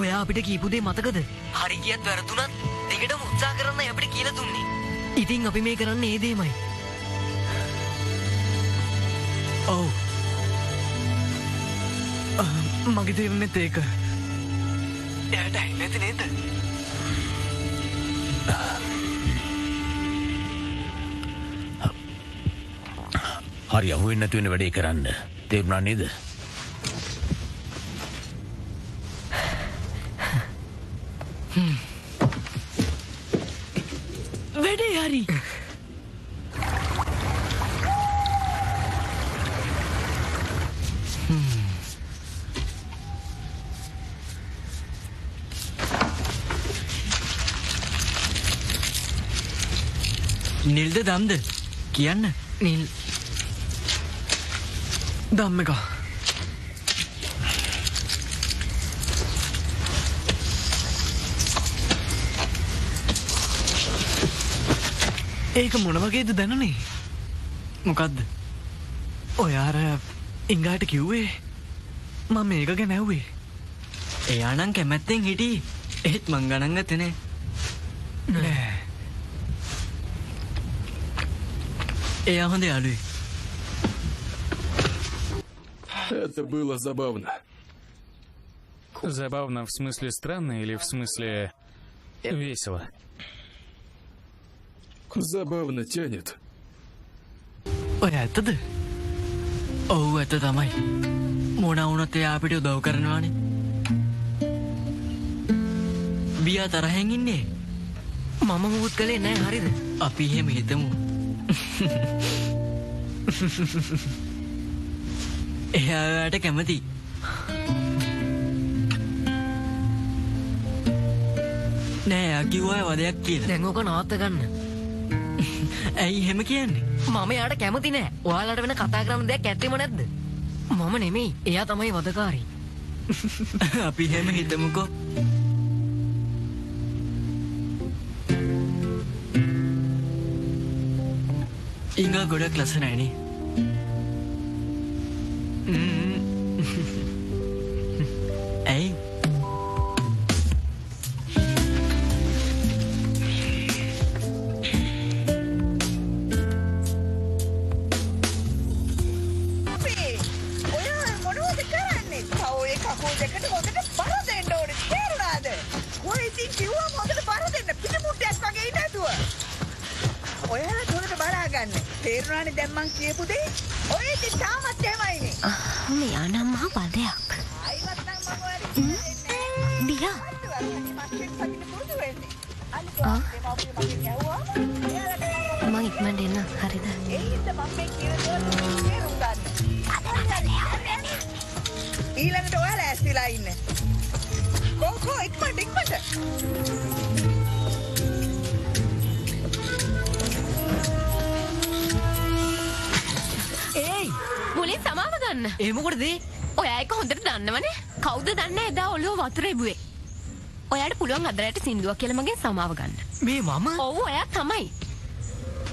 ඔයා අපිට කියපු දේ මතකද? හරි කියත් වැරදුනත් දිගටම උත්සාහ කරන්නයි අපිට කියලා දුන්නේ. ඉතින් අපි මේ කරන්නේ ඒ දෙයමයි. ඔව්. මගේ තීරණෙත් ඒක. එයාට ඇහින්නේ නේද? හරි අහුවෙන්නේ නැති වෙන වැඩේ කරන්න. තේරුණා නේද? වැඩේ හරි. නිල්ද දම්ද? කියන්න. නිල් දම් එක. ඒක මොන වගේද දැනුනේ? මොකද්ද? ඔය අර ඉංගාට කිව්වේ මම මේක ගැන ඇහුවේ. එයා නම් කැමැත්තෙන් හිටියේ. ඒත් මං ගණන් ගත්තේ නෑ. නෑ. එයා හොඳ යාළුවෙක්. Это было забавно. Забавно в смысле странно или в смысле весело? Забавно тянет. ඔය ඇත්තද? ඔව් ඇත්ත තමයි. මොනා වුණත් එයා අපිට උදව් කරනවානේ. බියා තරහෙන් ඉන්නේ. මම මුකුත් කළේ නෑ හරිද? අපි එහෙම හිතමු. එයාට කැමති. නෑ එයා කිව්වා වදයක් කියලා. දැන් ඕක නවත්ත ගන්න. ඇයි එහෙම කියන්නේ? මම එයාට කැමති නෑ. ඔයාලට වෙන කතා කරන්න දෙයක් ඇත්තෙම නැද්ද? මම නෙමෙයි. එයා තමයි වදකාරී. අපි එහෙම හිතමුකෝ. ඉංගා ගොඩක් ලස්සනයිනේ. ඇයි? තේරුණානේ දැන් මං කියපු දේ? ඔය ඉතින් තාමත් එහෙමයිනේ. මෙයා නම් මහ වදයක්. අයිවත් නම් මම ඔයාලට දියා. මං ඉක්මනට එන්න හරිද? ඒ හින්දා මම මේ කියන දේ තේරුම් ගන්න. ඊළඟට ඔයාලා ඇස්තිලා ඉන්න. කොහොම ඉක්මනට. මුලින් සමාව ගන්න. ඒ මොකටද? ඔයා එක හොඳට දන්නවනේ. කවුද දන්නේ එදා ඔළුව වතුර එබුවේ? ඔයාට පුළුවන් අද රැට සින්දුවක් කියලා මගෙන් සමාව ගන්න. මේ මම? ඔව් ඔයා තමයි.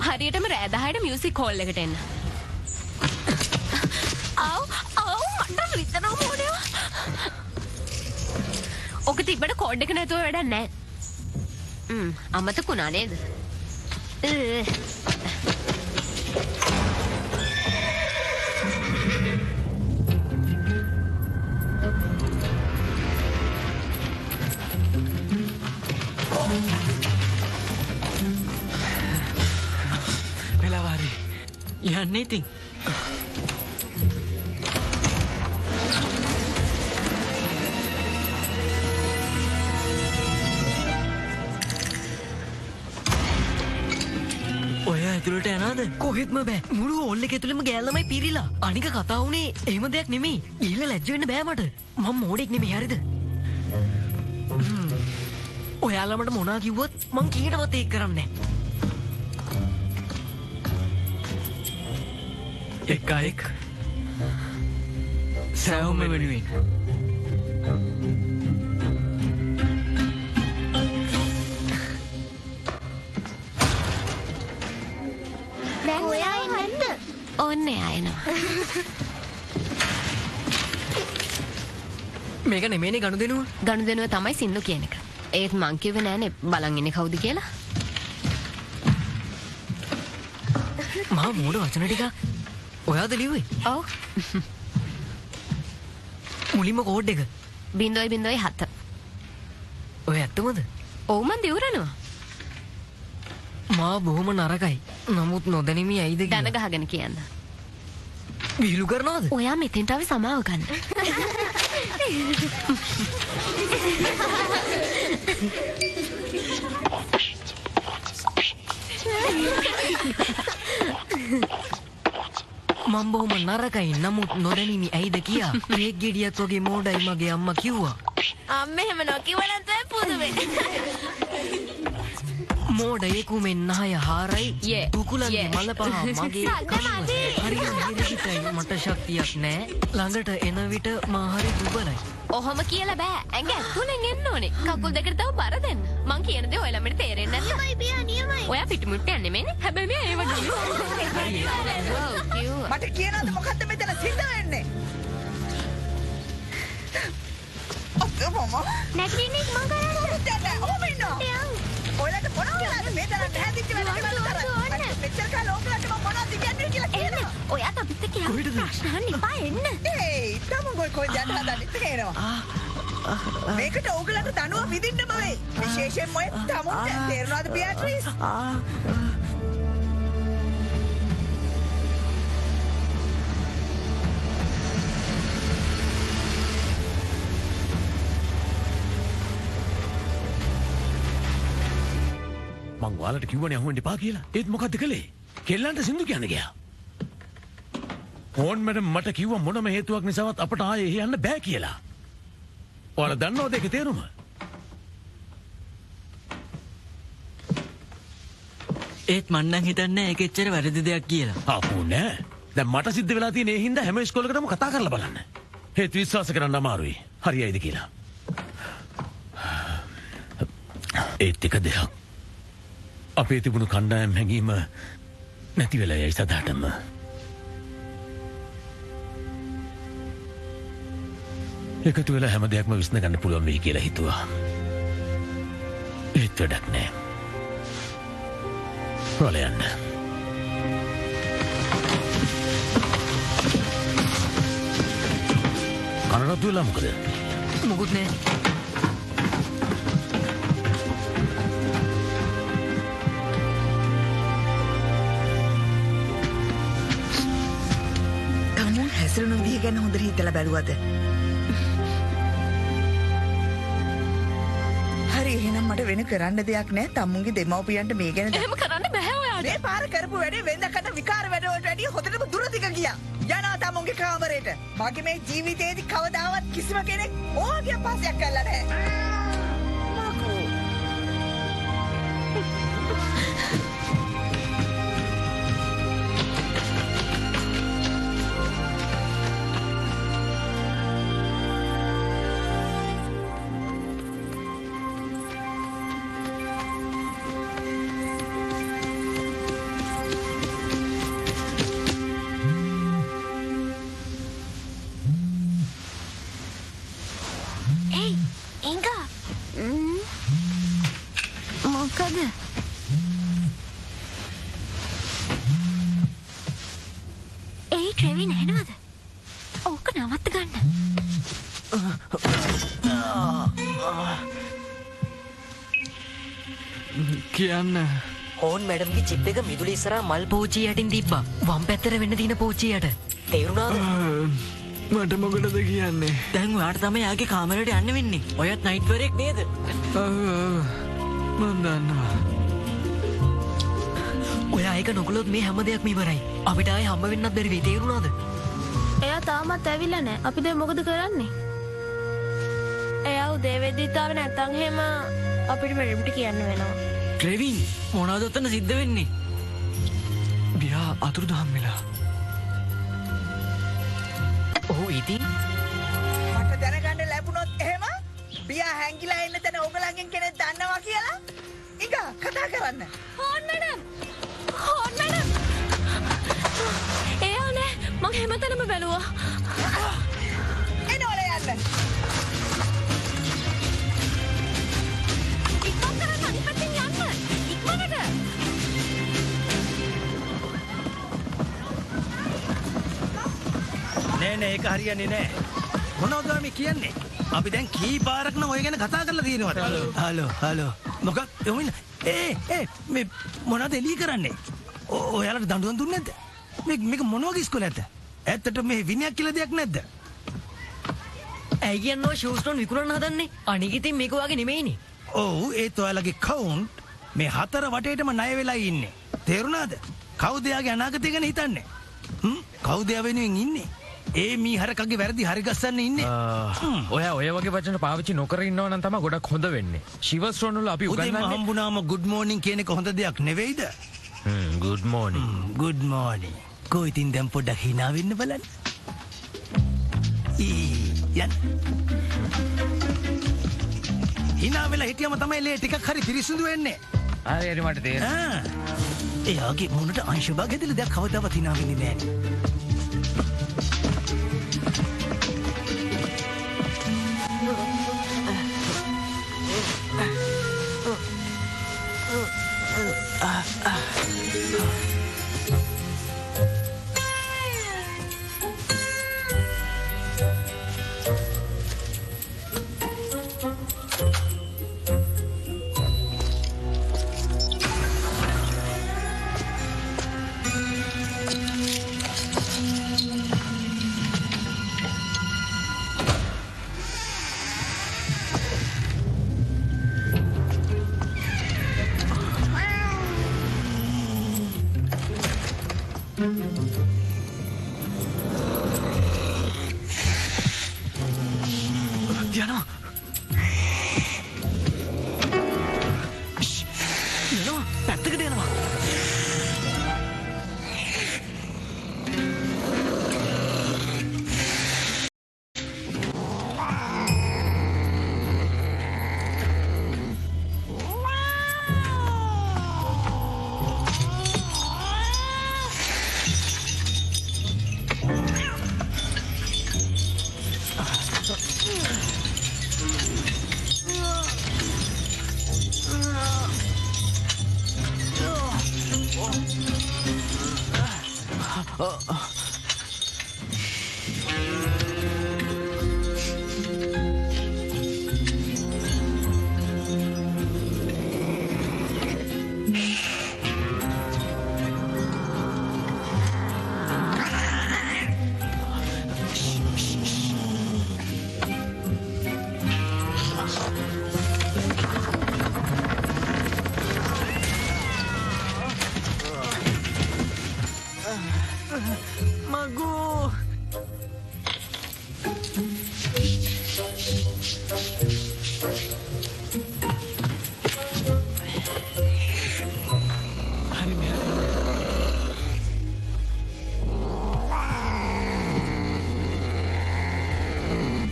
හරියටම රෑ 10ට මියුසික් හෝල් එකට එන්න. මට රිදෙනවා මොනේ. ඔක තිබ්බට කෝඩ් එක නැතුව වැඩක් නැහැ. අමතකුණා නේද? වෙලාවාරි යන්නේ ඉතින්. ඔය ඇතුළට යනවද? කොහෙත්ම බෑ. මුළු හෝල් එක ඇතුළෙම ගෑල්ලමයි පිරීලා. අනික කතා වුණේ එහෙම දෙයක් නෙමෙයි. ගිහිල්ලා ලැජ්ජ වෙන්න බෑ මට. මම මෝඩෙක් නෙමෙයි හරිද? ඔයාලා මට මොනා කිව්වත් මං කීයටවත් ඒක කරන්නේ නැහැ. එක් සෑවුම වෙනුවෙන්. දැන් ඔයා එන්නද? ඕන්නේ ආයෙනවා. මේක නෙමෙයිනේ ගනුදෙනුව. ගනුදෙනුව තමයි සින්දු කියන එක. ඒත් මං කිව්වේ නෑනේ බලන් ඉන්නේ කවුද කියලා. මා මෝඩ වචන ටික ඔයාද ලිව්වේ? ඔව්. මුලින්ම කෝඩ් එක 0.7. ඔය ඇත්තමද? ඔව් මං දිවුරනවා. මා බොහොම නරකයි. නමුත් නොදැනීමේ ඇයිද කියලා. දන ගහගෙන කියන්න. විහිළු කරනවද? ඔයා මෙතෙන්ට ආවේ සමාව ගන්න. මම බොහොම නරකයි. නමුත් නොදැනීමේ ඇයිද කියා. මේක් ගෙඩියක් වගේ මෝඩයි මගේ අම්මා කිව්වා. අම්මේ එහෙම නොකියවලත් ඔය පුදුමේ. මෝඩයෙකු මෙන් නහය හාරයි කුකුලන්ගේ මල පහ මගේ හරිම හිරිහිටයි මට ශක්තියක් නෑ ළඟට එන විට මා හරි දුබලයි. ඔහොම කියලා බෑ. ඇඟ ඇතුලෙන් එන්න ඕනේ. කකුල් දෙකට තව බර දෙන්න. මං කියන දේ ඔය ළමයට තේරෙන්නේ නැද්ද? නියමයි පියා නියමයි. ඔයා පිටුමුට්ට යන්නේ මේනේ. හැබැයි මේ ඒ වගේ. මට කියනවාද මොකද්ද මෙතන සිද්ධ වෙන්නේ? අක්කා මම නැගිටින්නේ මං කරන්නේ. ඔහොම ඉන්නවා. ඔයාලට මොනවද මේ තරම් හැදිච්ච වැඩ කරලා මෙච්චර කාලේ ඕගලන්ට මම මොනවද කියන්නේ කියලා කියනවා. ඔයාත් අපිත් එක්ක යන්න ප්‍රශ්න අහන්න එපා එන්න. ඒයි තමන්ගොයි කොහෙද යන්න හදන්නේ තේරෙනවා. මේකට ඕගලන්ට දනුව විදින්නම වෙයි. විශේෂයෙන්ම ඔය තමුන්ට තේරුණාද බියාට්‍රිස්? මං ඔයාලට කිව්වනේ අහුවෙන්න එපා කියලා. ඒත් මොකද්ද කළේ? කෙල්ලන්ට සින්දු කියන්න ගියා. ෆෝන් මැඩම් මට කිව්වා මොනම හේතුවක් නිසාවත් අපට ආයේ එහි යන්න බෑ කියලා. ඔයාලා දන්නවද ඒකේ තේරුම? ඒත් මං නම් හිතන්නේ ඒක එච්චර වැරදි දෙයක් කියලා. අපෝ නෑ. දැන් මට සිද්ධ වෙලා තියෙන ඒ හින්දා හැම ඉස්කෝලේකටම කතා කරලා බලන්න. හේතු විශ්වාස කරන්න අමාරුයි. හරියයිද කියලා. ඒත් එක දෙයක්. අපේ තිබුණු කණ්ඩායම් හැඟීම නැති වෙලා යයි සදාටම. එකතු වෙලා හැම දෙයක්ම විශ්න ගන්න පුළුවන් වෙයි කියලා හිතුවා. ඒත් වැඩක් නෑ. ඔයාලා යන්න. කනරත්තු වෙලා මොකද? මොකුත් නෑ. හැසිරෙන විදිහ ගැන හොඳට හිතලා බැලුවද? හරි එහෙනම් මට වෙන කරන්න දෙයක් නැහැ. තමුන්ගේ දෙමව්පියන්ට මේ ගැන එහෙම කරන්න බෑ ඔයාට. මේ පාර කරපු වැඩේ වෙනදකට විකාර වැඩ වලට වැඩිය හොඳටම දුරදිග ගියා. යනවා තමුන්ගේ කාමරේට. මගේ මේ ජීවිතේදී කවදාවත් කිසිම කෙනෙක් ඕගේ පාසයක් කළා නැහැ. ඒ ට්‍රෙවින් එනවද? ඕක නවත්ත ගන්න. කියන්න ඕන් මැඩම්ගේ චිප් එක මිදුලේ ඉස්සරහා මල් පෝච්චිය යටින් තිබ්බා. වම් පැත්තට වෙන්න තියෙන පෝච්චියට. තේරුණාද? මට මොකටද කියන්නේ? දැන් ඔයාට තමයි යාගේ කාමරයට යන්න වෙන්නේ. ඔයත් නයිට් වරෙක් නේද? මම දන්නවා. ඔයා ඒක නොකළොත් මේ හැම දෙයක්ම ඉවරයි. අපිට ආයේ හම්බ වෙන්නත් බැරි වෙයි. තේරුණාද? එයා තාමත් ඇවිල්ලා නැහැ. අපි දැන් මොකද කරන්නේ? එයා උදේ වෙද්දිත් ආවේ නැත්නම් එහෙම අපිට මෙරිම්ට කියන්න වෙනවා. ට්‍රෙවින් මොනවද ඔතන සිද්ධ වෙන්නේ? බියා අතුරුදහන් වෙලා. ඔව් ඉතින් මට දැනගන්න ලැබුණොත් එහෙම බියා හැංගිලා ඉන්න තැන ඕගලන්ගෙන් කෙනෙක් දන්නවා කියලා ඉගා කතා කරන්න. Horn madam. Horn madam. එයා නෑ. මං හැමතැනම බැලුවා. එනවල යන්න. ඉක්මන් කරන්න අනිත් පැත්තෙන් යන්න. ඉක්මනට. නෑ ඒක හරියන්නේ නෑ. මොනවද මේ කියන්නේ? අපි දැන් කී පාරක් නම් ඔය ගැන කතා කරලා තියෙනවද? හලෝ. මොකක් එමුන්න. මේ මොනවද එලී කරන්නේ? ඔයාලට දඬුවම් දුන්නේ නැද්ද? මේක මොන වගේ ඉස්කෝලේද? ඇත්තට මේ විනයක් කියලා දෙයක් නැද්ද? ඇයි කියනවා ෂූස්ටෝන් විකුණන්න හදන්නේ? අනික ඉතින් මේක වගේ නෙමෙයිනේ. ඔව් ඒත් ඔයාලගේ කවුන්ට් මේ හතර වටේටම ණය වෙලා ඉන්නේ. තේරුණාද? කවුද යාගේ අනාගතය ගැන හිතන්නේ? කවුද යා වෙනුවෙන් ඉන්නේ? ඒ මීහරකගේ වැරදි හරි ගස්සන්න ඉන්නේ. ඔයා ඔය වගේ වචන පාවිච්චි නොකර ඉන්නවා නම් තමයි ගොඩක් හොඳ වෙන්නේ. ශිවස්ටෝන් වල අපි උගන්වන්නේ උදේම හම්බුනාම good morning කියන එක හොඳ දෙයක් නෙවෙයිද? good morning. good morning. කො ඉතින් දැන් පොඩ්ඩක් hina වෙන්න බලන්න. යන්න. hina වෙලා හිටියම තමයි ලේ ටිකක් හරි පිරිසිදු වෙන්නේ. හරි මට තේරෙනවා. එයාගේ මොනට අංශභාග ඇදලා දැන් කවදාවත් hina වෙන්නේ නැහැ.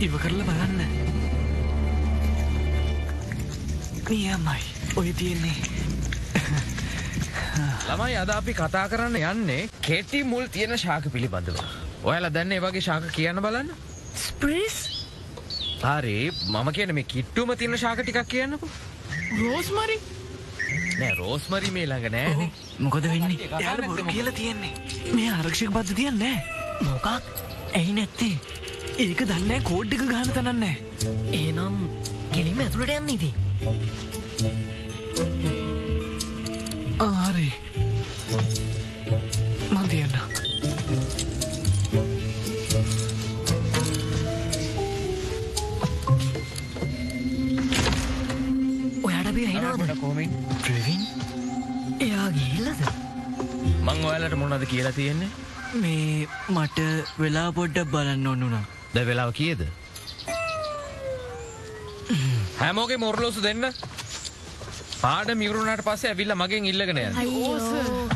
ඉව කරලා බලන්න. නියමයි. ඔය තියෙන්නේ. ළමයි අද අපි කතා කරන්න යන්නේ කෙටි මුල් තියෙන ශාක පිළිබඳව. ඔයාලා දන්නේ ඒ වගේ ශාක කියන්න බලන්න. ස්ප්‍රිස්? හරි මම කියන්නේ මේ කිට්ටුම තියෙන ශාක ටිකක් කියන්නකෝ. රෝස්මරි? නෑ රෝස්මරි මේ ළඟ නෑනේ. මොකද වෙන්නේ? එයාට බොරු කියලා තියෙන්නේ. මේ ආරක්ෂක පද්ධතියක් නෑ. මොකක්? ඇයි නැත්තේ? ඒක දන්නේ නෑ කෝඩ් එක ගන්න තනක් නෑ. එහෙනම් කෙලින්ම ඇතුළට යන්න ඉතින්. හරි. මන් තියන්න. ඔයාට අපි ඇහෙනවද? ප්‍රවීන් එයා ගිහිල්ලාද? මං ඔයාලට මොනවද කියලා තියෙන්නේ? මේ මට වෙලා පොඩ්ඩක් බලන්න ඕන උනා. දැන් වෙලාව කීයද? හැමෝගේ මොරලොසු දෙන්න. පාඩම ඉවරුනාට පස්සේ ඇවිල්ලා මගෙන් ඉල්ලගෙන යන්න. අයියෝ.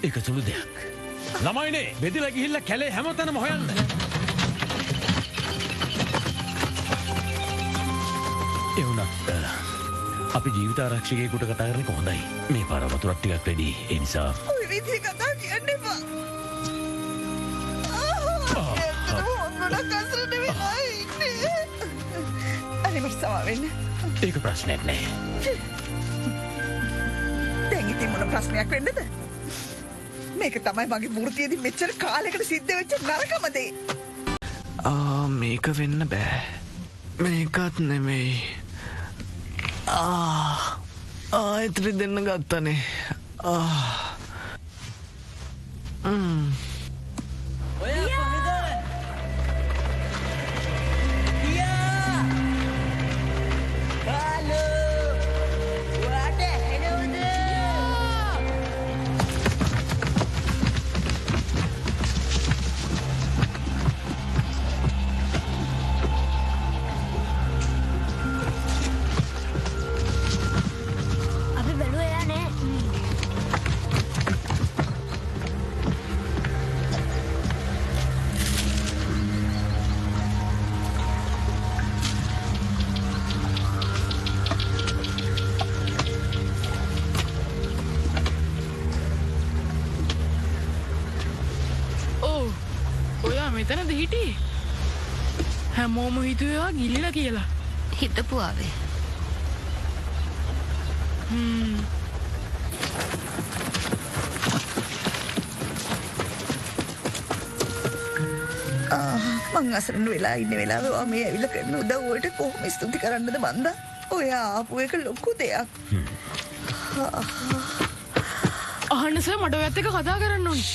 ඒක සුළු දෙයක්. ළමයිනේ බෙදලා ගිහිල්ලා කැලේ හැමතැනම හොයන්න. ඒ වුණත් අපි ජීවිත ආරක්ෂකයෙකුට කතා කරන්නේ කොහොඳයි. මේ පාර වතුරක් ටිකක් වැඩි. ඒ නිසා ඔය විදිහේ කතා කියන්න එපා. ගොඩක් අසරණ වෙලා ඉන්නේ. අනේ මට සමා වෙන්න. ඒක ප්‍රශ්නයක් නෑ. දැන් ඉතින් මොන ප්‍රශ්නයක් වෙන්නද? මේක තමයි මගේ වෘත්තියේදී මෙච්චර කාලයකට සිද්ධ වෙච්ච නරකම දේ. මේක වෙන්න බෑ. මේකත් නෙමෙයි. ඉතිරි දෙන්න ගත්තනේ. මෙතනද හිටියේ? හැමෝම හිතුවා ගිලිලා කියලා. හිතපු ආවේ. මං අසරණ වෙලා ඉන්න වෙලාවේ ඔයා මේ ඇවිල්ලා කරන උදව්වට කොහොම ස්තුති කරන්නද මන්දා? ඔයා ආපු එක ලොකු දෙයක්. අහන්න සර් මට ඔයත් එක්ක කතා කරන්න ඕනේ.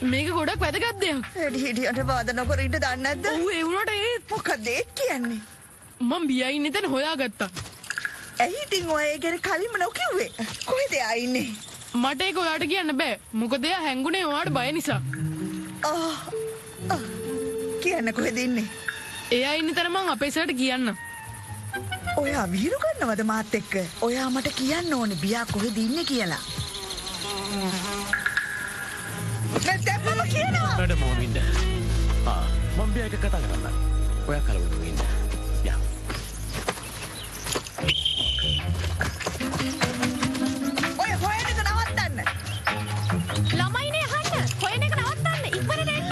මේක ගොඩක් වැදගත් දෙයක්. වැඩි හිටියට වාද නොකර ඉන්න දන්නේ නැද්ද? ඔව් ඒ වුණාට ඒ මොකද ඒ කියන්නේ? මම බියා ඉන්න තැන හොයාගත්තා. ඇයි ඉතින් ඔය ඒ ගැන කලින්ම නොකිව්වේ? කොහෙද එයා ඉන්නේ? මට ඒක ඔයාට කියන්න බෑ. මොකද එයා හැංගුනේ ඔයාට බය නිසා. කියන්න කොහෙද ඉන්නේ? එයා ඉන්න තැන මං අපේ සර්ට කියන්න. ඔයා විහිළු කරනවද මාත් එක්ක? ඔයා මට කියන්න ඕනේ බියා කොහෙද ඉන්නේ කියලා. නැත්නම් මම කියනවා. මැඩම් මොන් ඉන්න. මම බියා එක කතා කරන්න. ඔයා කලවුරු ඉන්න. යා. ඔය හොයන එක නවත්තන්න. ළමයිනේ අහන්න. හොයන එක නවත්තන්න. ඉක්මනට එන්න.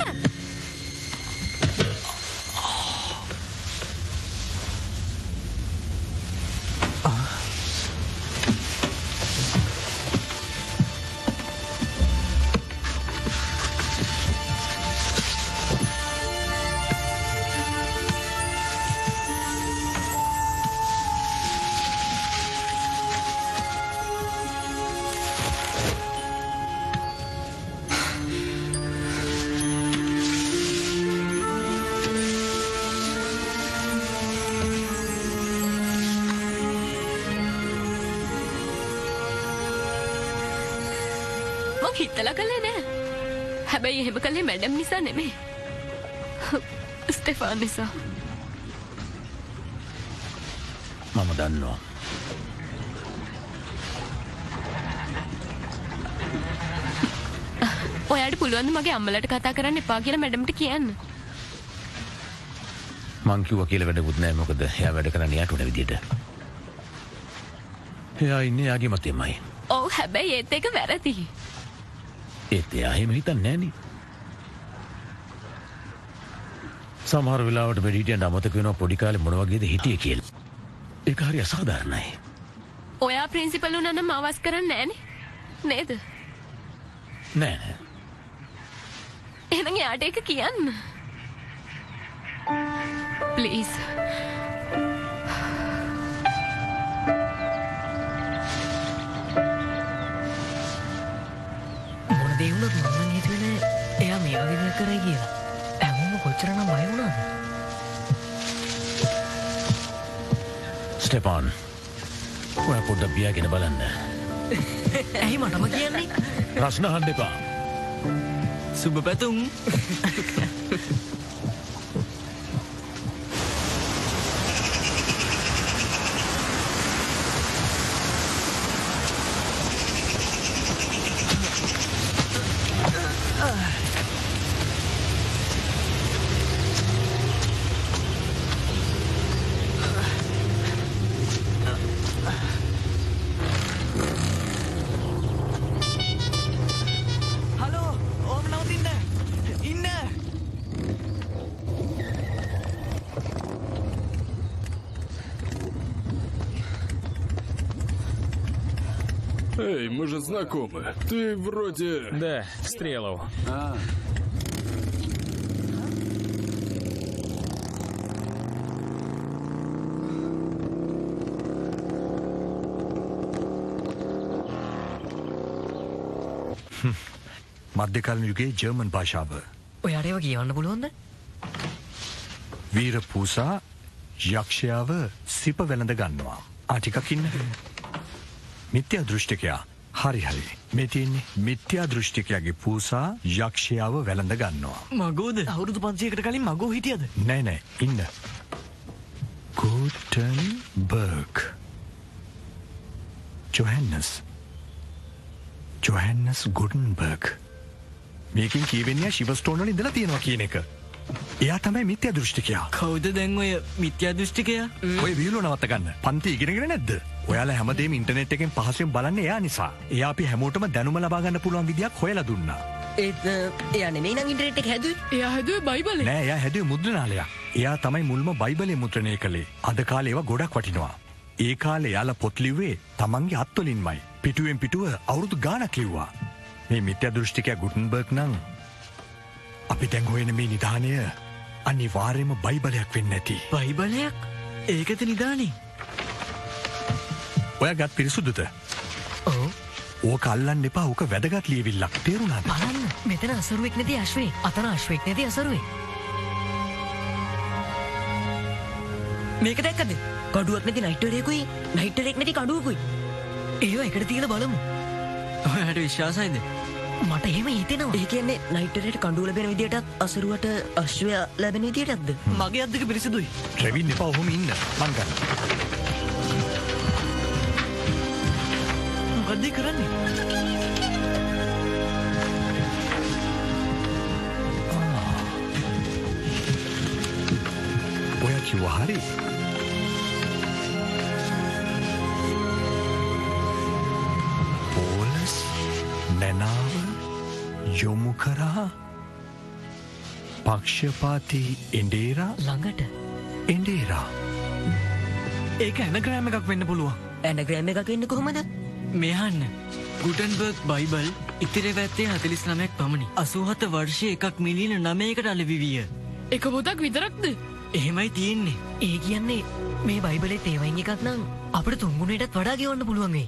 හිතලා කළේ නෑ. හැබැයි එහෙම කළේ මැඩම් නිසා නෙමෙයි. ස්ටෙෆාන් නිසා. මම දන්නවා. ඔයාට පුළුවන් ද මගේ අම්මලට කතා කරන්න එපා කියලා මැඩම්ට කියන්න. මං කිව්වා කියලා වැඩකුත් නෑ මොකද එයා වැඩ කරන්නේ යාට උන විදියට. එයා ඉන්නේ යාගේ මතෙමයි. ඔව් හැබැයි ඒත් එක වැරදි. ඒත් එයා එහෙම හිතන්නේ නෑනේ. සමහර වෙලාවට වැඩිහිටියන්ට අමතක වෙනවා පොඩි කාලේ මොන වගේද හිටියේ කියලා. ඒක හරි අසාධාරණයි. ඔයා ප්‍රින්සිපල් වුණා නම් මාවස් කරන්නේ නෑනේ. නේද? නෑ. එහෙනම් යාට ඒක කියන්න. ප්ලීස්. මොන දේ වුණත් මම නම් හිතුවේ එයා මේ වගේ දෙයක් කරයි කියලා. හැමෝම කොච්චරනම් බය වුණාද? ස්ටෙෆාන් ඔයා පොඩ්ඩක් බියාගෙන බලන්න. ඇයි මටම කියන්නේ? ප්‍රශ්න අහන්න එපා. සුබ පැතුම්. Эй, мы же знакомы. Ты вроде... Да, Стрелов. මධ්‍යකාලීන යුගයේ ජර්මන් භාෂාව. ඔයාට ඒව කියවන්න පුළුවන්ද? වීර පූසා යක්ෂයාව සිප වෙළඳ ගන්නවා. ටිකක් ඉන්න. මිත්‍යා දෘෂ්ටිකයා. හරි. මේ තියෙන්නේ මිත්‍යා දෘෂ්ටිකයාගේ පූසා යක්ෂයාව වැළඳ ගන්නවා. මගෝද? අවුරුදු 500කට කලින් මගෝ හිටියද? නෑ ඉන්න. ගුටන්බර්ග්. ජොහන්නස් ගුටන්බර්ග්. මේකෙන් කියවෙන්නේ ශිවස්ටෝන් වල ඉඳලා තියෙනවා කියන එක. එයා තමයි මිත්‍යා දෘෂ්ටිකයා. කවුද දැන් ඔය මිත්‍යා දෘෂ්ටිකයා? ඔය වීලුව නවත්ත ගන්න. පන්ති ඉගෙනගෙන නැද්ද? ඔයාලා හැමදේම ඉන්ටර්නෙට් එකෙන් පහසෙන් බලන්නේ එයා නිසා. එයා අපි හැමෝටම දැනුම ලබා ගන්න පුළුවන් විදියක් හොයලා දුන්නා. ඒත් එයා නෙමෙයි නම් ඉන්ටර්නෙට් එක හැදුවේ. එයා හැදුවේ බයිබලේ. නෑ එයා හැදුවේ මුද්‍රණාලයක්. එයා තමයි මුල්ම බයිබලේ මුද්‍රණය කළේ. අද කාලේ ඒවා ගොඩක් වටිනවා. ඒ කාලේ එයාලා පොත් ලිව්වේ තමන්ගේ අත්වලින්මයි. පිටුවෙන් පිටුව අවුරුදු ගාණක් ලිව්වා. මේ මිත්‍යා දෘෂ්ටිකයා ගුටන්බර්ග් නම් අපි දැන් හොයන මේ නිධානය අනිවාර්යයෙන්ම බයිබලයක් වෙන්න ඇති. බයිබලයක්? ඒකද නිධානේ? ඔයා ගත් පිරිසුදුද? ඔව්. ඕක අල්ලන්න එපා. ඕක වැදගත් ලියවිල්ලක්. තේරුණාද? බලන්න. මෙතන අසරුවෙක් නැති අශ්වයෙක්. අතන අශ්වයෙක් නැති අසරුවෙක්. මේක දැක්කද? කඩුවක් නැති නයිට්ටරේකුයි, නයිට්ටරේක් නැති කඩුවකුයි. ඒව එකට තියලා බලමු. ඔයාට විශ්වාසයිද? මට එහෙම හිතෙනවා. ඒ කියන්නේ නයිට්ටරේට කඩුව ලැබෙන විදියටත් අසරුවට අශ්වයා ලැබෙන විදියටත්ද? මගේ අත් දෙක පිරිසිදුයි. රෙවින් එපා ඔහොම ඉන්න. මං ගන්න. මොකද්ද කරන්නේ? ඔයා කිව්වා හරි. පෝලස් නැනාව යොමු කරා පක්ෂපාතී එන්ඩේරා ළඟට. එන්ඩේරා. ඒක ඇනග්‍රෑම් එකක් වෙන්න පුළුවන්. ඇනග්‍රෑම් එකක් වෙන්නේ කොහොමද? මෙහන්න ගුටන්බර්ග් බයිබල් ඉතිරි පැත්තේ 49ක් පමණි. 87 වර්ෂයේ 1 මිලියන 9කට අලෙවි. එක පොතක් විතරක්ද? එහෙමයි තියෙන්නේ. ඒ කියන්නේ මේ බයිබලේ තේවයින් එකක් නම් අපිට තුන්ගුණයටත් වඩා ගෙවන්න පුළුවන් වෙයි.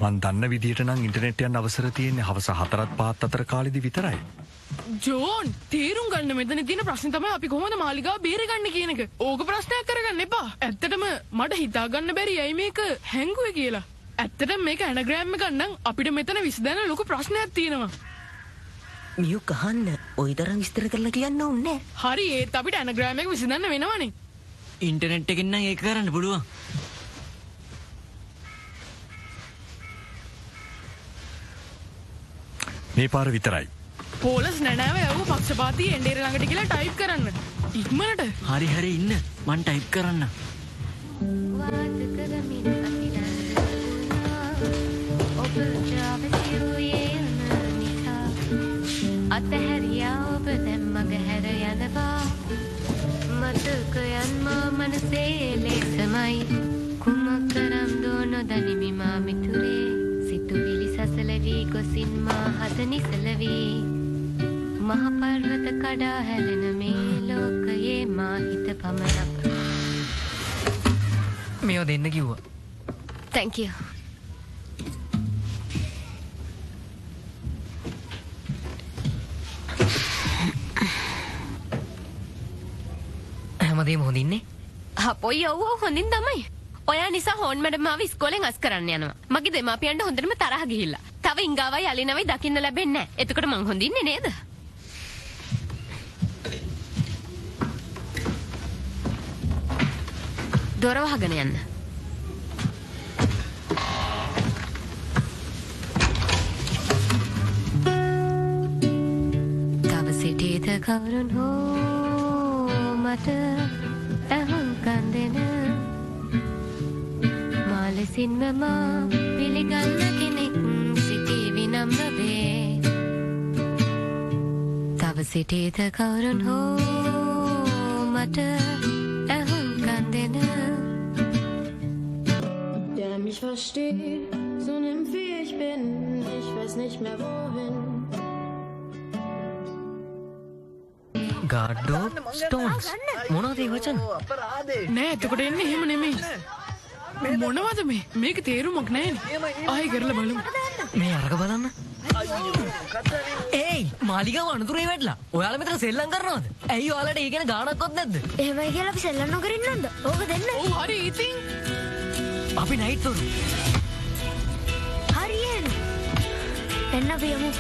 මන් දන්න විදියට නම් ඉන්ටර්නෙට් යන අවසර තියෙන්නේ හවස 4-5 අතර කාලෙදි විතරයි. ජෝන් තේරුම් ගන්න මෙතන තියෙන ප්‍රශ්නේ තමයි අපි කොහොමද මාලිගාව බේරගන්නේ කියන එක. ඕක ප්‍රශ්නයක් කරගන්න එපා. ඇත්තටම මට හිතා ගන්න බැරි ඇයි මේක හැංගුවේ කියලා. ඇත්තට මේක ඇනග්‍රෑම් එක නම් අපිට මෙතන විසඳන්න ලොකු ප්‍රශ්නයක් තියෙනවා. මියු කහන්න ඔය තරම් විස්තර කරලා කියන්න ඕනේ. හරි ඒත් අපිට ඇනග්‍රෑම් එක විසඳන්න වෙනවනේ. ඉන්ටර්නෙට් එකෙන් නම් ඒක කරන්න පුළුවන්. මේ පාර විතරයි. පෝලස් නැනෑව යව්ව පක්ෂපාතී එන්ඩේර ළඟට කියලා ටයිප් කරන්න. ඉක්මනට. හරි හරි ඉන්න. මං ටයිප් කරන්න. අතහැරියා ඔබ දැන් මග හැර යනවා මතකයන් මා මනසේ ලෙසමයි කුමක් තරම් දෝ නොදනිමි මා මිතුරේ සිතුවිලි සසලවී ගොසින් මා හද නිසලවී මහ පර්වත කඩා හැලෙන මේ ලෝකයේ මා හිත පමණක් මේව දෙන්න කිව්වා. thank you. හැමදේම හොඳින්නේ? අපොයි ඔව් හොඳින් තමයි. ඔයා නිසා හෝන් මැඩම් මාව ඉස්කෝලෙන් අස් කරන්න යනවා. මගේ දෙමාපියන්ට හොඳටම තරහ ගිහිල්ලා. තව ඉංගාවයි අලිනවයි දකින්න ලැබෙන්නේ නැහැ. එතකොට මං හොඳින්නේ නේද? දොර වහගෙන යන්න. තව සිටීද කවුරුන් හෝ මට ඇහුම්කන් දෙන මාලසින්ම මා පිළිගන්න කෙනෙක් සිටීවි නම් නොවේ. තව සිටීද කවුරුන් හෝ මට ඇහුම්කන් දෙන. Der mich versteht, so nimmt wie ich bin, ich weiß nicht mehr wohin. ගාඩෝ ස්ටෝන්ස් මොනවද ඒ වචන? නෑ එතකොට එන්නේ එහෙම නෙමෙයි. මොනවද මේ? මේක තේරුමක් නෑනේ. ආයෙ කරලා බලමු. මේ අරක බලන්න. ඒයි මාලිගාව අනතුරේ වැටලා. ඔයාලා මෙතන සෙල්ලම් කරනවද? ඇයි ඔයාලට ඒ ගැන ගාණක්වත් නැද්ද? එහෙමයි කියලා අපි සෙල්ලම් නොකර ඉන්නවද? ඕක දෙන්න. ඔව් හරි ඉතින්. අපි නයිට් වරු. හරියන. එන්න අපි යමු.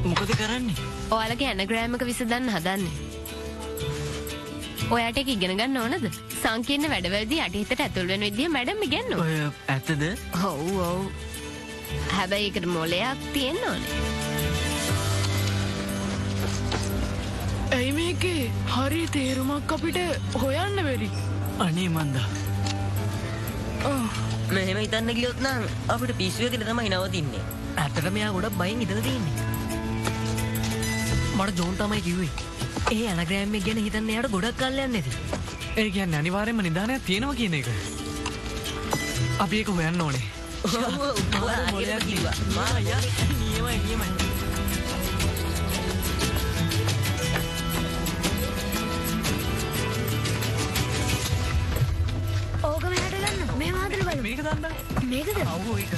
මොකද කරන්නේ? ඔයාලගේ ඇනග්‍රෑම් එක විසඳන්න හදන්නේ. ඔයාට ඒක ඉගෙන ගන්න ඕනද? සංකීර්ණ වැඩවලදී අඩිහිතට ඇතුල් වෙන විදිය මැඩම් ඉගෙනුවා. ඔය ඇත්තද? ඔව් ඔව්. හැබැයි ඒකට මොලයක් තියෙන්න ඕනේ. ඇයි මේකේ හරි තේරුමක් අපිට හොයන්න බැරි? අනේ මන්දා. මෙහෙම හිතන්න ගියොත් නම් අපිට පිස්සුව කියලා තමයි නවතින්නේ. ඇත්තට මෙයා ගොඩක් බයෙන් ඉඳලා තියෙන්නේ. මට ජෝන් තමයි කිව්වේ. ඒ ඇනග්‍රෑම් එක ගැන හිතන්න එයාට ගොඩක් කල් යන්නේ නැති. ඒ කියන්නේ අනිවාර්යයෙන්ම නිදානයක් තියෙනවා කියන එක. අපි ඒක හොයන්න ඕනේ. මොලයක් කිව්වා. මායා නියමයි. ඕක මෙහාට ගන්න. මෙහෙම හදලා බලමු. මේක දාන්න. මේකද? ඔව් ඒක.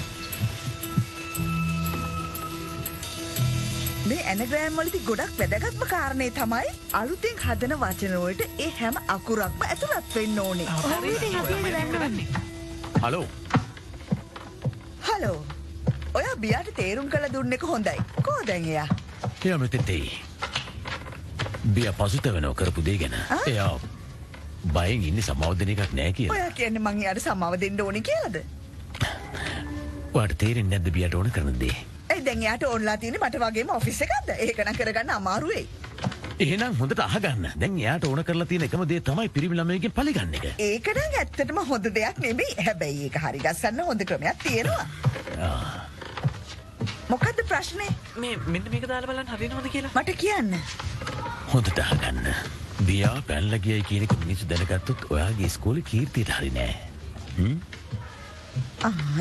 මේ ඇනග්‍රෑම් වලදී ගොඩක් වැදගත්ම කාරණේ තමයි අලුතෙන් හදන වචන වලට ඒ හැම අකුරක්ම ඇතුළත් වෙන්න ඕනේ. ඔව් ඉතින් අපි ඒක දන්නවන්නේ. හලෝ. හලෝ. ඔයා බියාට තේරුම් කළ දුන්නේක හොඳයි. කොහොමද දැන් එයා? එයා මෙතෙන්ට බියා පසුතැවෙනව කරපු දේ ගැන. එයා බයෙන් ඉන්නේ සමාව දෙන එකක් නෑ කියලා. ඔයා කියන්නේ මං එයාට සමාව දෙන්න ඕනේ කියලාද? ඔයාට තේරෙන්නේ නැද්ද බියාට ඕන කරන දේ? ඒ දැන් එයාට ඕන්ලා තියෙන්නේ මට වගේම ඔෆිස් එකක්ද? ඒක නම් කරගන්න අමාරු වෙයි. එහෙනම් හොඳට අහගන්න. දැන් එයාට ඕන කරලා තියෙන එකම දේ තමයි පිරිමි ළමයිගෙන් පලිගන්න එක. ඒක නම් ඇත්තටම හොඳ දෙයක් නෙමෙයි. හැබැයි ඒක හරි ගස්සන්න හොඳ ක්‍රමයක් තියෙනවා. මොකද්ද ප්‍රශ්නේ? මේ මෙන්න මේක දාලා බලන්න හරිනවද කියලා. මට කියන්න. හොඳට අහගන්න. බියා පැනලා ගියයි කියන එක මිනිස්සු දැනගත්තොත් ඔයාගේ ඉස්කෝලේ කීර්තියට හරි නෑ.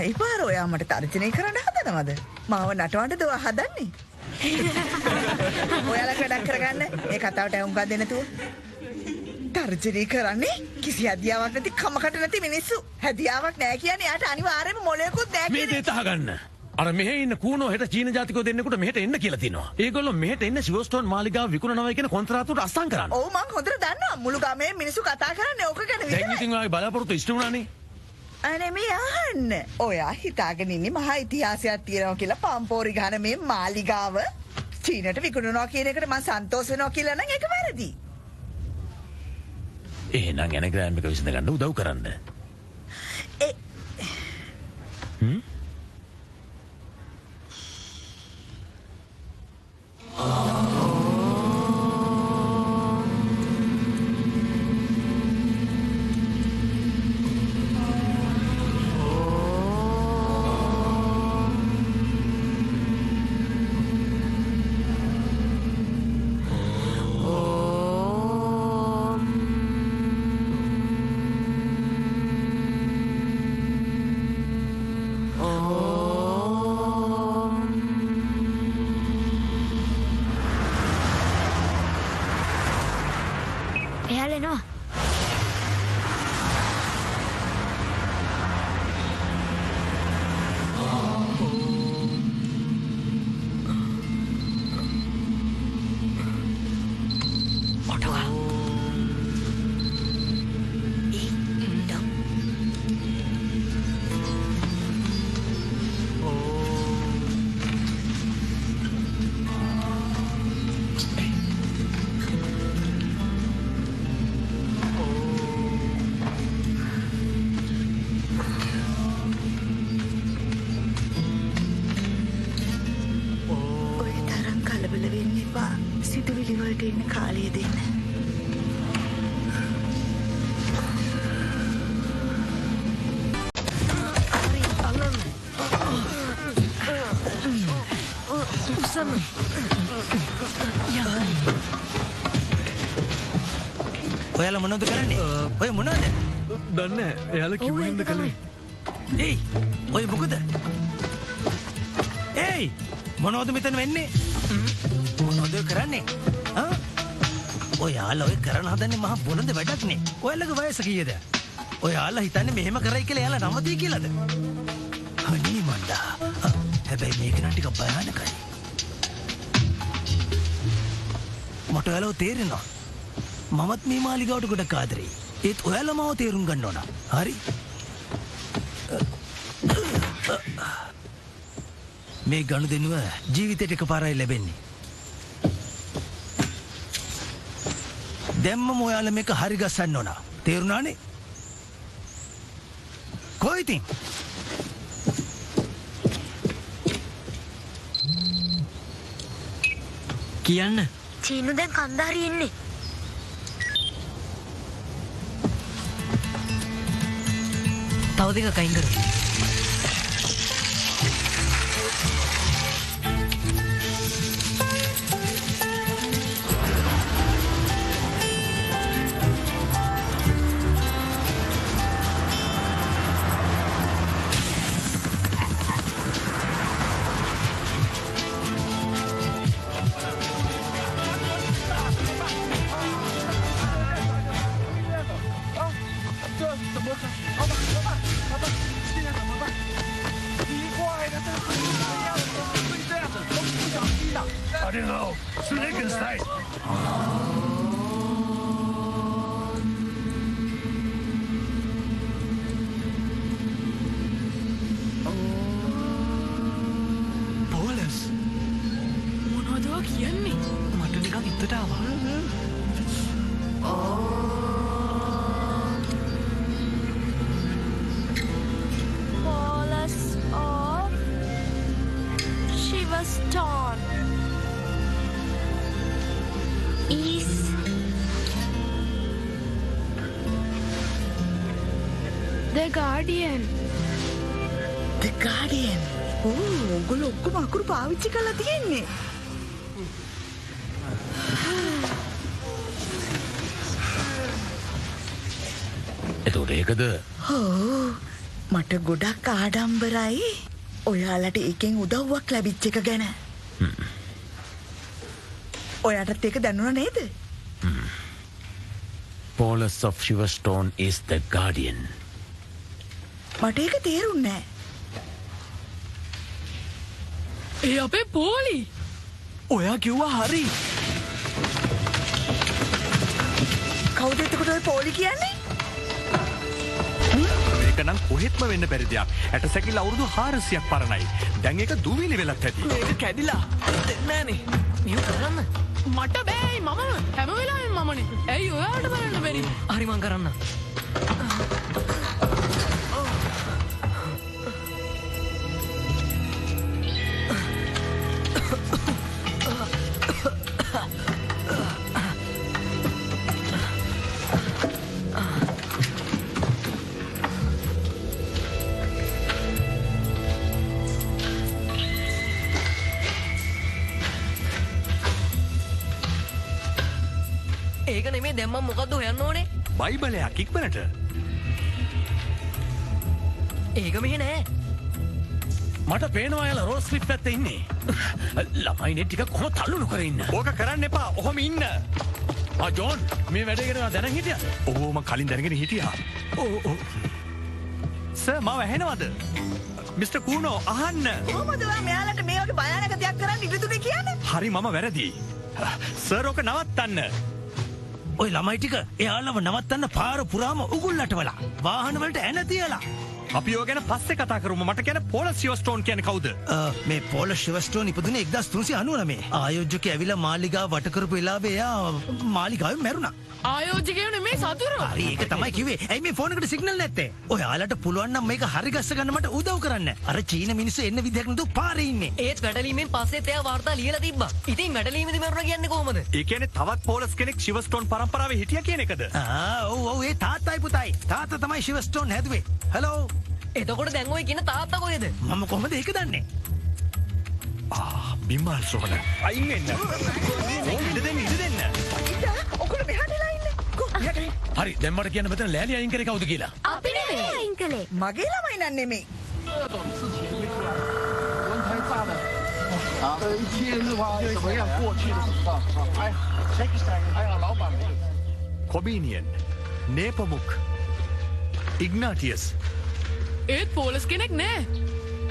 ඒ පාර ඔයා මට තර්ජනය කරන්න හදනවද? මාව නටවන්නද ඔයා හදන්නේ? ඔයාලා වැඩක් කරගන්න මේ කතාවට ඇහුම්කන් දෙන්න නැතුව. තර්ජනය කරන්නේ කිසි හැදියාවක් නැති කමකට නැති මිනිස්සු. හැදියාවක් නෑ කියන්නේ යාට අනිවාර්යයෙන්ම මොලයකුත් නෑ මේ දේ තහගන්න. අර මෙහෙ ඉන්න කූනෝ හෙට චීන ජාතිකයෝ දෙන්නෙකුට මෙහෙට එන්න කියලා තියෙනවා. ඒගොල්ලෝ මෙහෙට එන්න සිවර්ස්ටෝන් මාලිගාව විකුණනවා කියන කොන්ත්‍රාතුවට අස්සම් කරන්න. ඔව් මං හොඳට දන්නවා. මුළු ගමේ මිනිස්සු කතා කරන්නේ ඕක ගැන විතරයි. දැන් ඉතින් ඔයාගේ බලාපොරොත්තු ඉෂ්ට වුණානේ. අනේ මේ අහන්න. ඔයා හිතාගෙන ඉන්නේ මහා ඉතිහාසයක් තියෙනවා කියලා පම්පෝරි ගහන මේ මාලිගාව චීනට විකුණනවා කියන එකට මං සන්තෝෂ වෙනවා කියලා නම් ඒක වැරදි. එහෙනම් ඇනග්‍රෑම් එක විසඳ ගන්න උදව් කරන්න. ඔයාලා මොනවද කරන්නේ? ඔය මොනවද? දන්නේ නැහැ. එයාලා කිව්ව හින්දා කළේ. ඒයි ඔය මොකද? ඒයි මොනවද මෙතන වෙන්නේ? මොනවද කරන්නේ? ඔයාලා ඔය කරන හදන්නේ මහා බොළඳ වැඩක් නේ. ඔයාලගේ වයස කීයද? ඔයාලා හිතන්නේ මෙහෙම කරයි කියලා එයාලා නවතී කියලාද? අනේ මන්දා. හැබැයි මේක නම් ටිකක් භයානකයි. මට ඔයාලව තේරෙනවා. මමත් මේ මාලිගාවට ගොඩක් ආදරෙයි. ඒත් ඔයාලා මාව තේරුම් ගන්න ඕන. හරි? මේ ගනුදෙනුව ජීවිතේට එකපාරයි ලැබෙන්නේ. දැම්මම ඔයාලා මේක හරි ගස්සන්න ඕන. තේරුණානේ? කොයි ඉතින්? කියන්න. චීනු දැන් කන්දාරි ඉන්නේ. තව දෙකක් අයින් කරමු. The Guardian. The Guardian. ඔගොල්ලෝ ඔක්කොම අකුරු පාවිච්චි කරලා තියෙන්නේ. එතකොට ඒකද? ඔව්. මට ගොඩක් ආඩම්බරයි. ඔයාලට එකෙන් උදව්වක් ලැබිච්ච එක ගැන. ඔයාටත් ඒක දැනුණා නේද? Paulus of Shiverstone is the Guardian. මට ඒක තේරුන්නේ ඒ අපේ පෝලි. ඔයා කිව්වා හරි. කවුද එතකොට ඔය පෝලි කියන්නේ? මේක නම් කොහෙත්ම වෙන්න බැරි දෙයක්. ඇට සැකිල්ල අවුරුදු 400ක් පරණයි. දැන් ඒක දුවිලි වෙලත් ඇති. මේක කැඩිලා. නෑනේ. මෙහෙම කරන්න. මට බෑයි මම හැම වෙලාවෙම මමනේ. ඇයි ඔයාට බලන්න බැරි? හරි මං කරන්න. ඒක නෙමේ දැන් මම මොකද්ද හොයන්න ඕනේ? බයිබලයක් ඉක්මනට. ඒක මෙහෙ නෑ. මට පේනවා යාලා රෝස් ක්ලිප් පැත්තේ ඉන්නේ. ළමයිනේ ටික කොහොම තල්ලු නොකර ඉන්න. ඕක කරන්න එපා. ඔහොම ඉන්න. ජෝන් මේ වැඩේ කරනවා දැනන් හිටියද? ඔව් මම කලින් දැනගෙන හිටියා. ඔව්. සර් මාව ඇහෙනවද? මිස්ටර් කූනෝ අහන්න. කොහොමද ඔයා මෙයාලට මේ වගේ භයානක දෙයක් කරන්න ඉඩතුනේ කියන්නේ? හරි මම වැරදි. සර් ඕක නවත්තන්න. ඔය ළමයි ටික එයාලව නවත්තන්න පාර පුරාම උගුල්ලට වලා වාහන වලට ඇන තියලා. අපි ඔය ගැන පස්සේ කතා කරමු. මට කියන්නේ පෝල් සිවර්ස්ටෝන් කියන්නේ කවුද? මේ පෝල් සිවර්ස්ටෝන් ඉපදුනේ 1399. ආයෝජකයා ඇවිල්ලා මාලිගාව වට කරපු වෙලාවේ එයා මාලිගාවේ මැරුණා. ආයෝජකයෝ නෙමේ සතුරු. හරි ඒක තමයි කිව්වේ. ඇයි මේ ෆෝන් එකට සිග්නල් නැත්තේ? ඔයාලට පුළුවන් නම් මේක හරි ගස්ස ගන්න මට උදව් කරන්න. අර චීන මිනිස්සු එන්න විදියක් නේද පාරේ ඉන්නේ. ඒත් වැඩලීමෙන් පස්සෙත් එයා වාර්තා ලියලා තිබ්බා. ඉතින් වැඩලීමේදී මරුණා කියන්නේ කොහොමද? ඒ කියන්නේ තවත් පෝලස් කෙනෙක් සිවර්ස්ටෝන් පරම්පරාවේ හිටියා කියන එකද? ඔව් ඒ තාත්තයි පුතයි. තාත්තා තමයි සිවර්ස්ටෝන් හැදුවේ. හෙලෝ. එතකොට දැන් ඔය කියන තාත්තා කොහෙද? මම කොහොමද ඒක දන්නේ? බිම්මාල් සෝන. අයින් වෙන්න. ඉඳ දෙන්න. ඔකල මෙහාටලා ඉන්නේ. හරි දැන් මට කියන්න මෙතන ලෑලි අයින් කරේ කවුද කියලා. අපි නෙමෙයි අයින් කළේ. මගේ ළමයි නන් නෙමෙයි. 一天日花怎么样过去的情况？哎，还有老板们。 කොබීනියන්, නේපමුක්, ඉග්නාටියස්. ඒත් පෝලස් කෙනෙක් නෑ.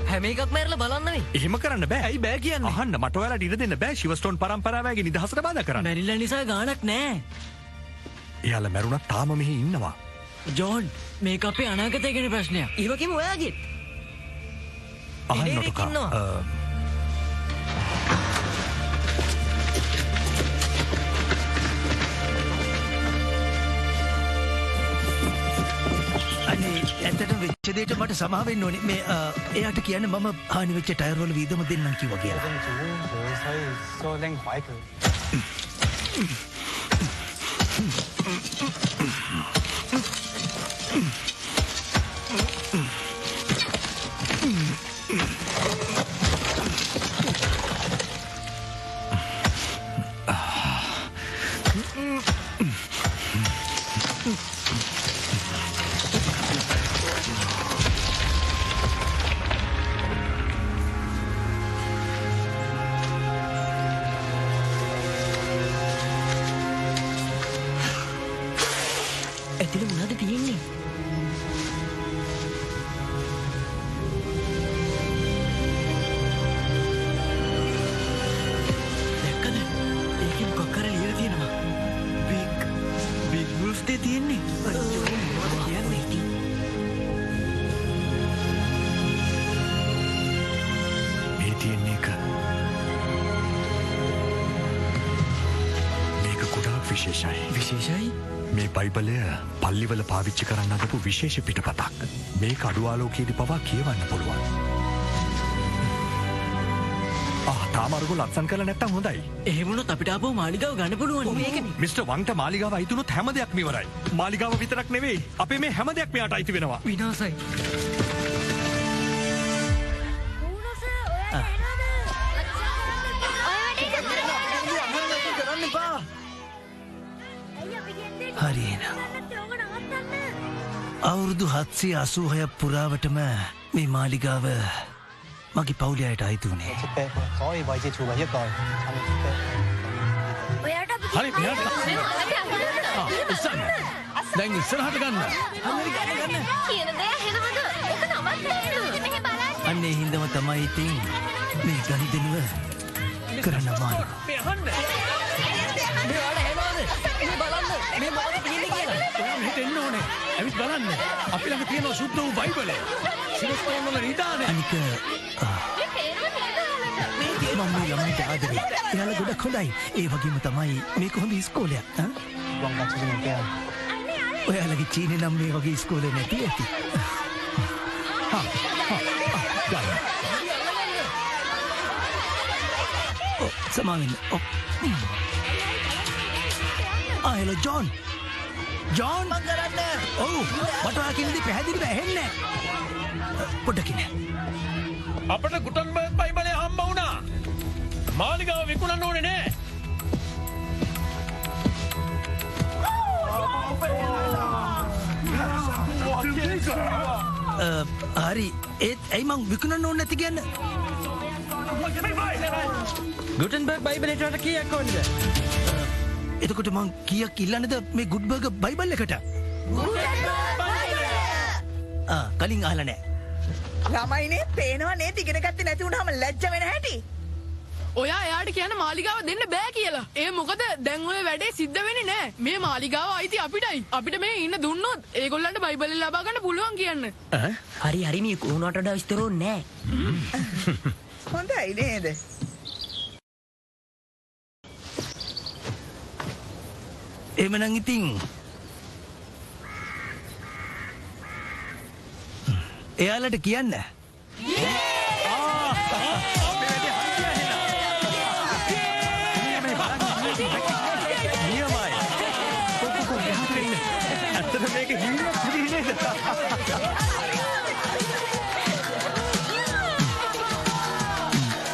හැම එකක් මැරලා බලන්න වෙයි. එහෙම කරන්න බෑ. ඇයි බෑ කියන්නේ? අහන්න මට ඔයාලට ඉඩ දෙන්න බෑ සිවර්ස්ටෝන් පරම්පරාවගේ නිදහසට බාධා කරන්න. මැරිලා නිසා ගාණක් නෑ. එයාලා මැරුණත් තාම මෙහි ඉන්නවා. ජෝන් මේක අපේ අනාගතය ගැන ප්‍රශ්නයක්. ඊවකෙම ඔයාගේ. අහන්න ඔටුකා. ඇත්තටම වෙච්ච දෙයට මට සමාව වෙන්න ඕනේ. මේ එයාට කියන්න මම හානි වෙච්ච ටයර් වල වීදම දෙන්නම් කිව්වා කියලා. 所以说拎怀佢。 ඇතුලේ මොනවද තියෙන්නේ? දැක්කද? ඒකේ මොකක් කර ලියලා තියෙනවා. බිග් වුල්ෆ් දෙ තියෙන්නේ. අයියෝ මොනවද කියන්නේ? මේ තියෙන එක මේක ගොඩාක් විශේෂයි. විශේෂයි? මේ බයිබලය පල්ලිවල පාවිච්චි කරන්න අදපු විශේෂ පිටපතක්. මේක අඩුවාලෝකයේදී පවා කියවන්න පුළුවන්. තාමරුගොල්ලෝ අත්සන් කරලා නැත්තම් හොඳයි. එහෙම වුණොත් අපිට ආපහු මාලිගාව ගන්න පුළුවන්. මේකනේ. මිස්ටර් වංට මාලිගාව අයිති වුණොත් හැම දෙයක්ම ඉවරයි. මාලිගාව විතරක් නෙවෙයි අපේ මේ හැම දෙයක්ම යාට අයිති වෙනවා. විනාසයි. හරි එහෙනම්. අවුරුදු 786ක් පුරාවටම මේ මාලිගාව මගේ පවුලේ අයට අයිති වුණේ. 所以位置除為一代。 හරි මෙයාට. ඉස්සන්න. දැන් ඉස්සරහට ගන්න. කියන දේ හෙනවද? ඔක නමත් නෑ. අන්නේ හින්දම තමයි ඉතින් මේ ගනි දෙනුව කරන්න අමාරු. මේ අහන්න. මේ වල හැමෝද? මේ බලන්න. මේ මොකද කියන්නේ කියලා. ඔයා මෙහෙට එන්න ඕනේ. ඇවිත් බලන්න. අපි ළඟ තියෙනවා සුද්ධ වූ බයිබලය. සිවස්තෝන් වල නිදානේ. අනික මම මේ ළමයිට ආදරේ. එයාලා ගොඩක් හොඳයි. ඒ වගේම තමයි මේක හොඳ ඉස්කෝලයක්. ඔයාලගේ චීනේ නම් මේ වගේ ඉස්කෝලේ නැති ඇති. සමාවෙන්න. Hello John. ජෝන් මං කරන්නේ. ඔව් මට ඔයා කියන්නේ පැහැදිලිව ඇහෙන්නේ නැහැ. පොඩ්ඩකින්. අපිට ගුටන්බර්ග් බයිබලය හම්බ වුණා. මාලිගාව විකුණන්න ඕනේ නෑ. හරි ඒත් ඇයි මං විකුණන්න ඕනේ නැති කියන්නේ? ගුටන්බර්ග් බයිබලයට වල කීයක් ඕනද? එතකොට මං කීයක් ඉල්ලන්නද මේ ගුඩ්බර්ග් බයිබල් එකට? කලින් අහලා නැහැ. ළමයිනේ පේනවනේ ඉගෙන ගත්තේ නැති වුණාම ලැජ්ජ වෙන හැටි. ඔයා එයාට කියන මාලිගාව දෙන්න බෑ කියලා. ඒ මොකද දැන් ඔය වැඩේ සිද්ධ වෙන්නේ නෑ. මේ මාලිගාව අයිති අපිටයි. අපිට මේ ඉන්න දුන්නොත් ඒගොල්ලන්ට බයිබලෙන් ලබා ගන්න පුළුවන් කියන්න. හරි හරි මේ උණුවට වඩා විස්තර ඕනේ නෑ. හොඳයි නේද? එහෙමනම් ඉතින් එයාලට කියන්න.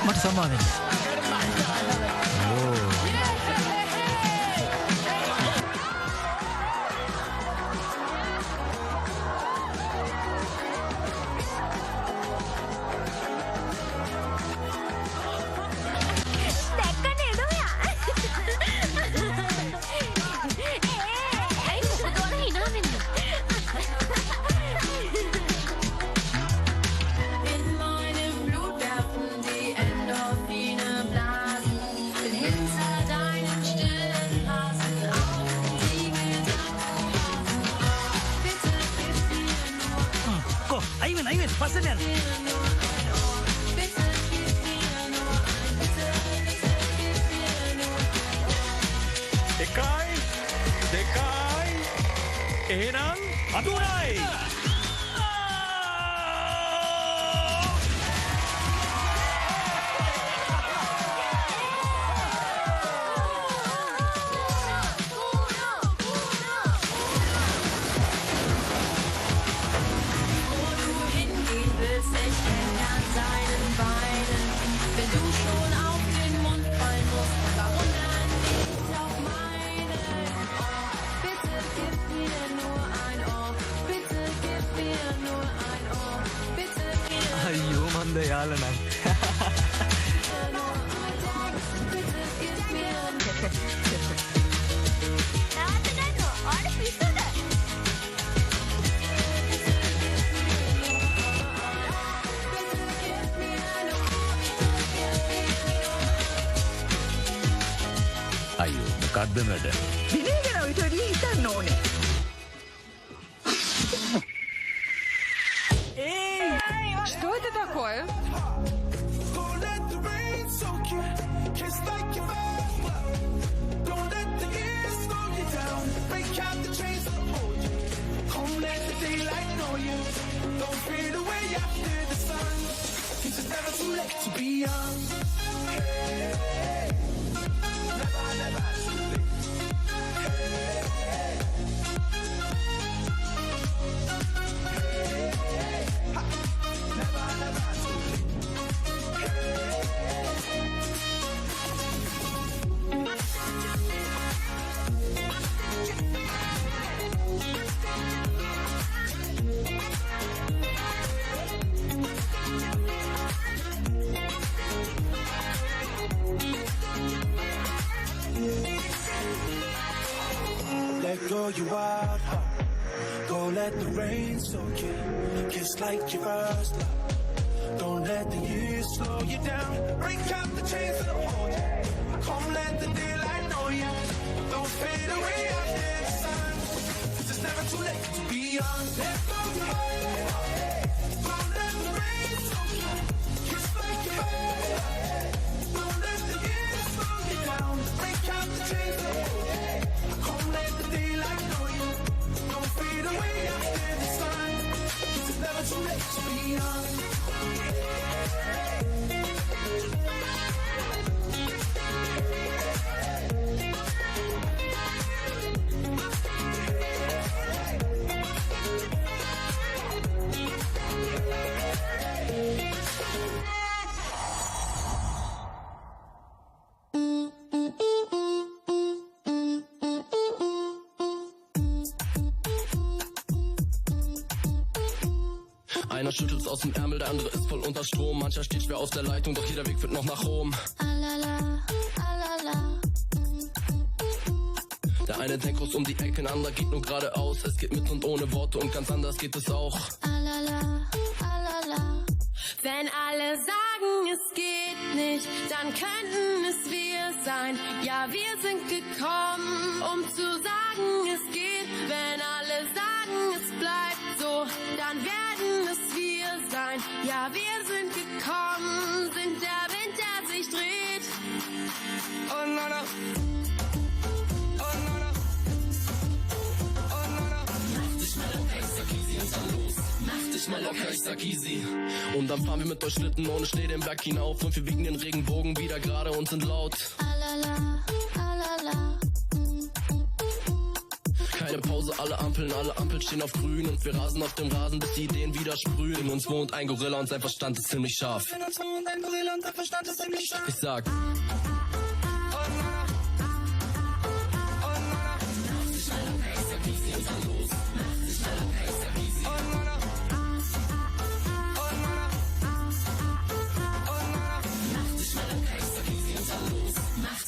මට සමාවෙන්න. එහෙනම් අතුරයි. අයියෝ මන්ද යාලනම්. අයියෝ මොකද්ද වැඩ? විනය ගැන ඊට වැඩි හිතන්න ඕනේ. Что это такое? Go your wild heart, go let the rain soak in. Kiss like your first love, Don't let the years slow you down. Break out the chains that hold you. Come let the daylight know you. Don't fade away after the sun. 'Cause it's never too late to be young. Let go your heart. Don't let the rain soak you. Kiss like a bird. Don't let the years slow you down. Break out the chains that hold you. Come let the daylight know you. Don't fade away after the sun. 'Cause it's never too late to be young. Einer schüttelt's aus dem Ärmel, der andere ist voll unter Strom. Mancher steht schwer auf der Leitung, doch jeder Weg führt noch nach Rom. Der eine denkt groß um die Ecke, ein anderer geht nur geradeaus. Es geht mit und ohne Worte und ganz anders geht es auch. Wenn alle sagen, es geht nicht, dann könnten es wir sein. Ja, wir sind gekommen, um zu sagen, es geht. Wenn alle sagen, es bleibt so, dann werden es wir sein. Ja, wir sind gekommen, sind der Wind, der sich dreht. Oh, no, no. Oh, no, no. Oh, no, no. Mach dich mal locker, ich sag easy und dann los. Mach dich mal locker, ich sag easy. Und dann fahren wir mit euch Schlitten ohne Schnee den Berg hinauf. Und wir wiegen den Regenbogen wieder gerade und sind laut. Keine Pause, alle Ampeln stehen auf grün. Und wir rasen auf dem Rasen, bis die Ideen wieder sprühen. In uns wohnt ein Gorilla und sein Verstand ist ziemlich scharf. In uns wohnt ein Gorilla und sein Verstand ist ziemlich scharf. Ich sag...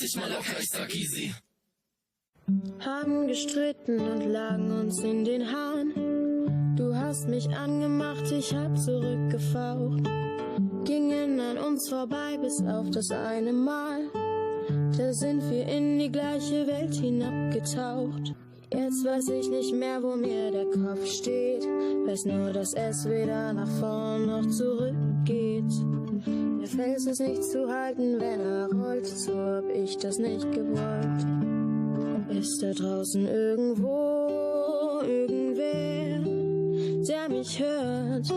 Dich mal locker, ich sag easy. Haben gestritten und lagen uns in den Haaren. Du hast mich angemacht, ich hab zurückgefaucht. Gingen an uns vorbei bis auf das eine Mal. Da sind wir in die gleiche Welt hinabgetaucht. Jetzt weiß ich nicht mehr, wo mir der Kopf steht. Weiß nur, dass es weder nach vorn noch zurück geht. Der Fels ist nicht zu halten, wenn er rollt. So hab ich das nicht gewollt. Ist da draußen irgendwo irgendwer, der mich hört,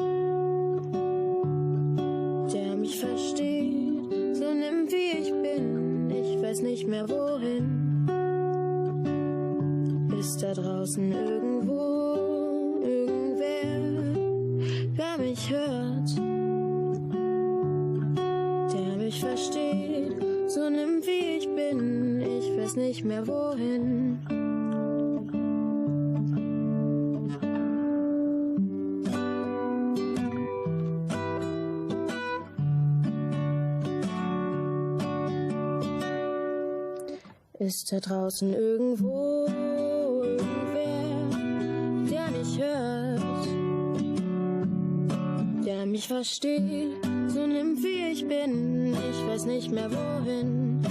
der mich versteht, so nimm wie ich bin. Ich weiß nicht mehr wohin. Ist da draußen irgendwo irgendwer, der mich hört, der mich versteht, so nimm wie ich bin. Ich weiß nicht mehr wohin. Ist da draußen irgendwo irgendwer, der mich hört, der mich versteht, so nimm wie ich bin. Ich weiß nicht mehr wohin.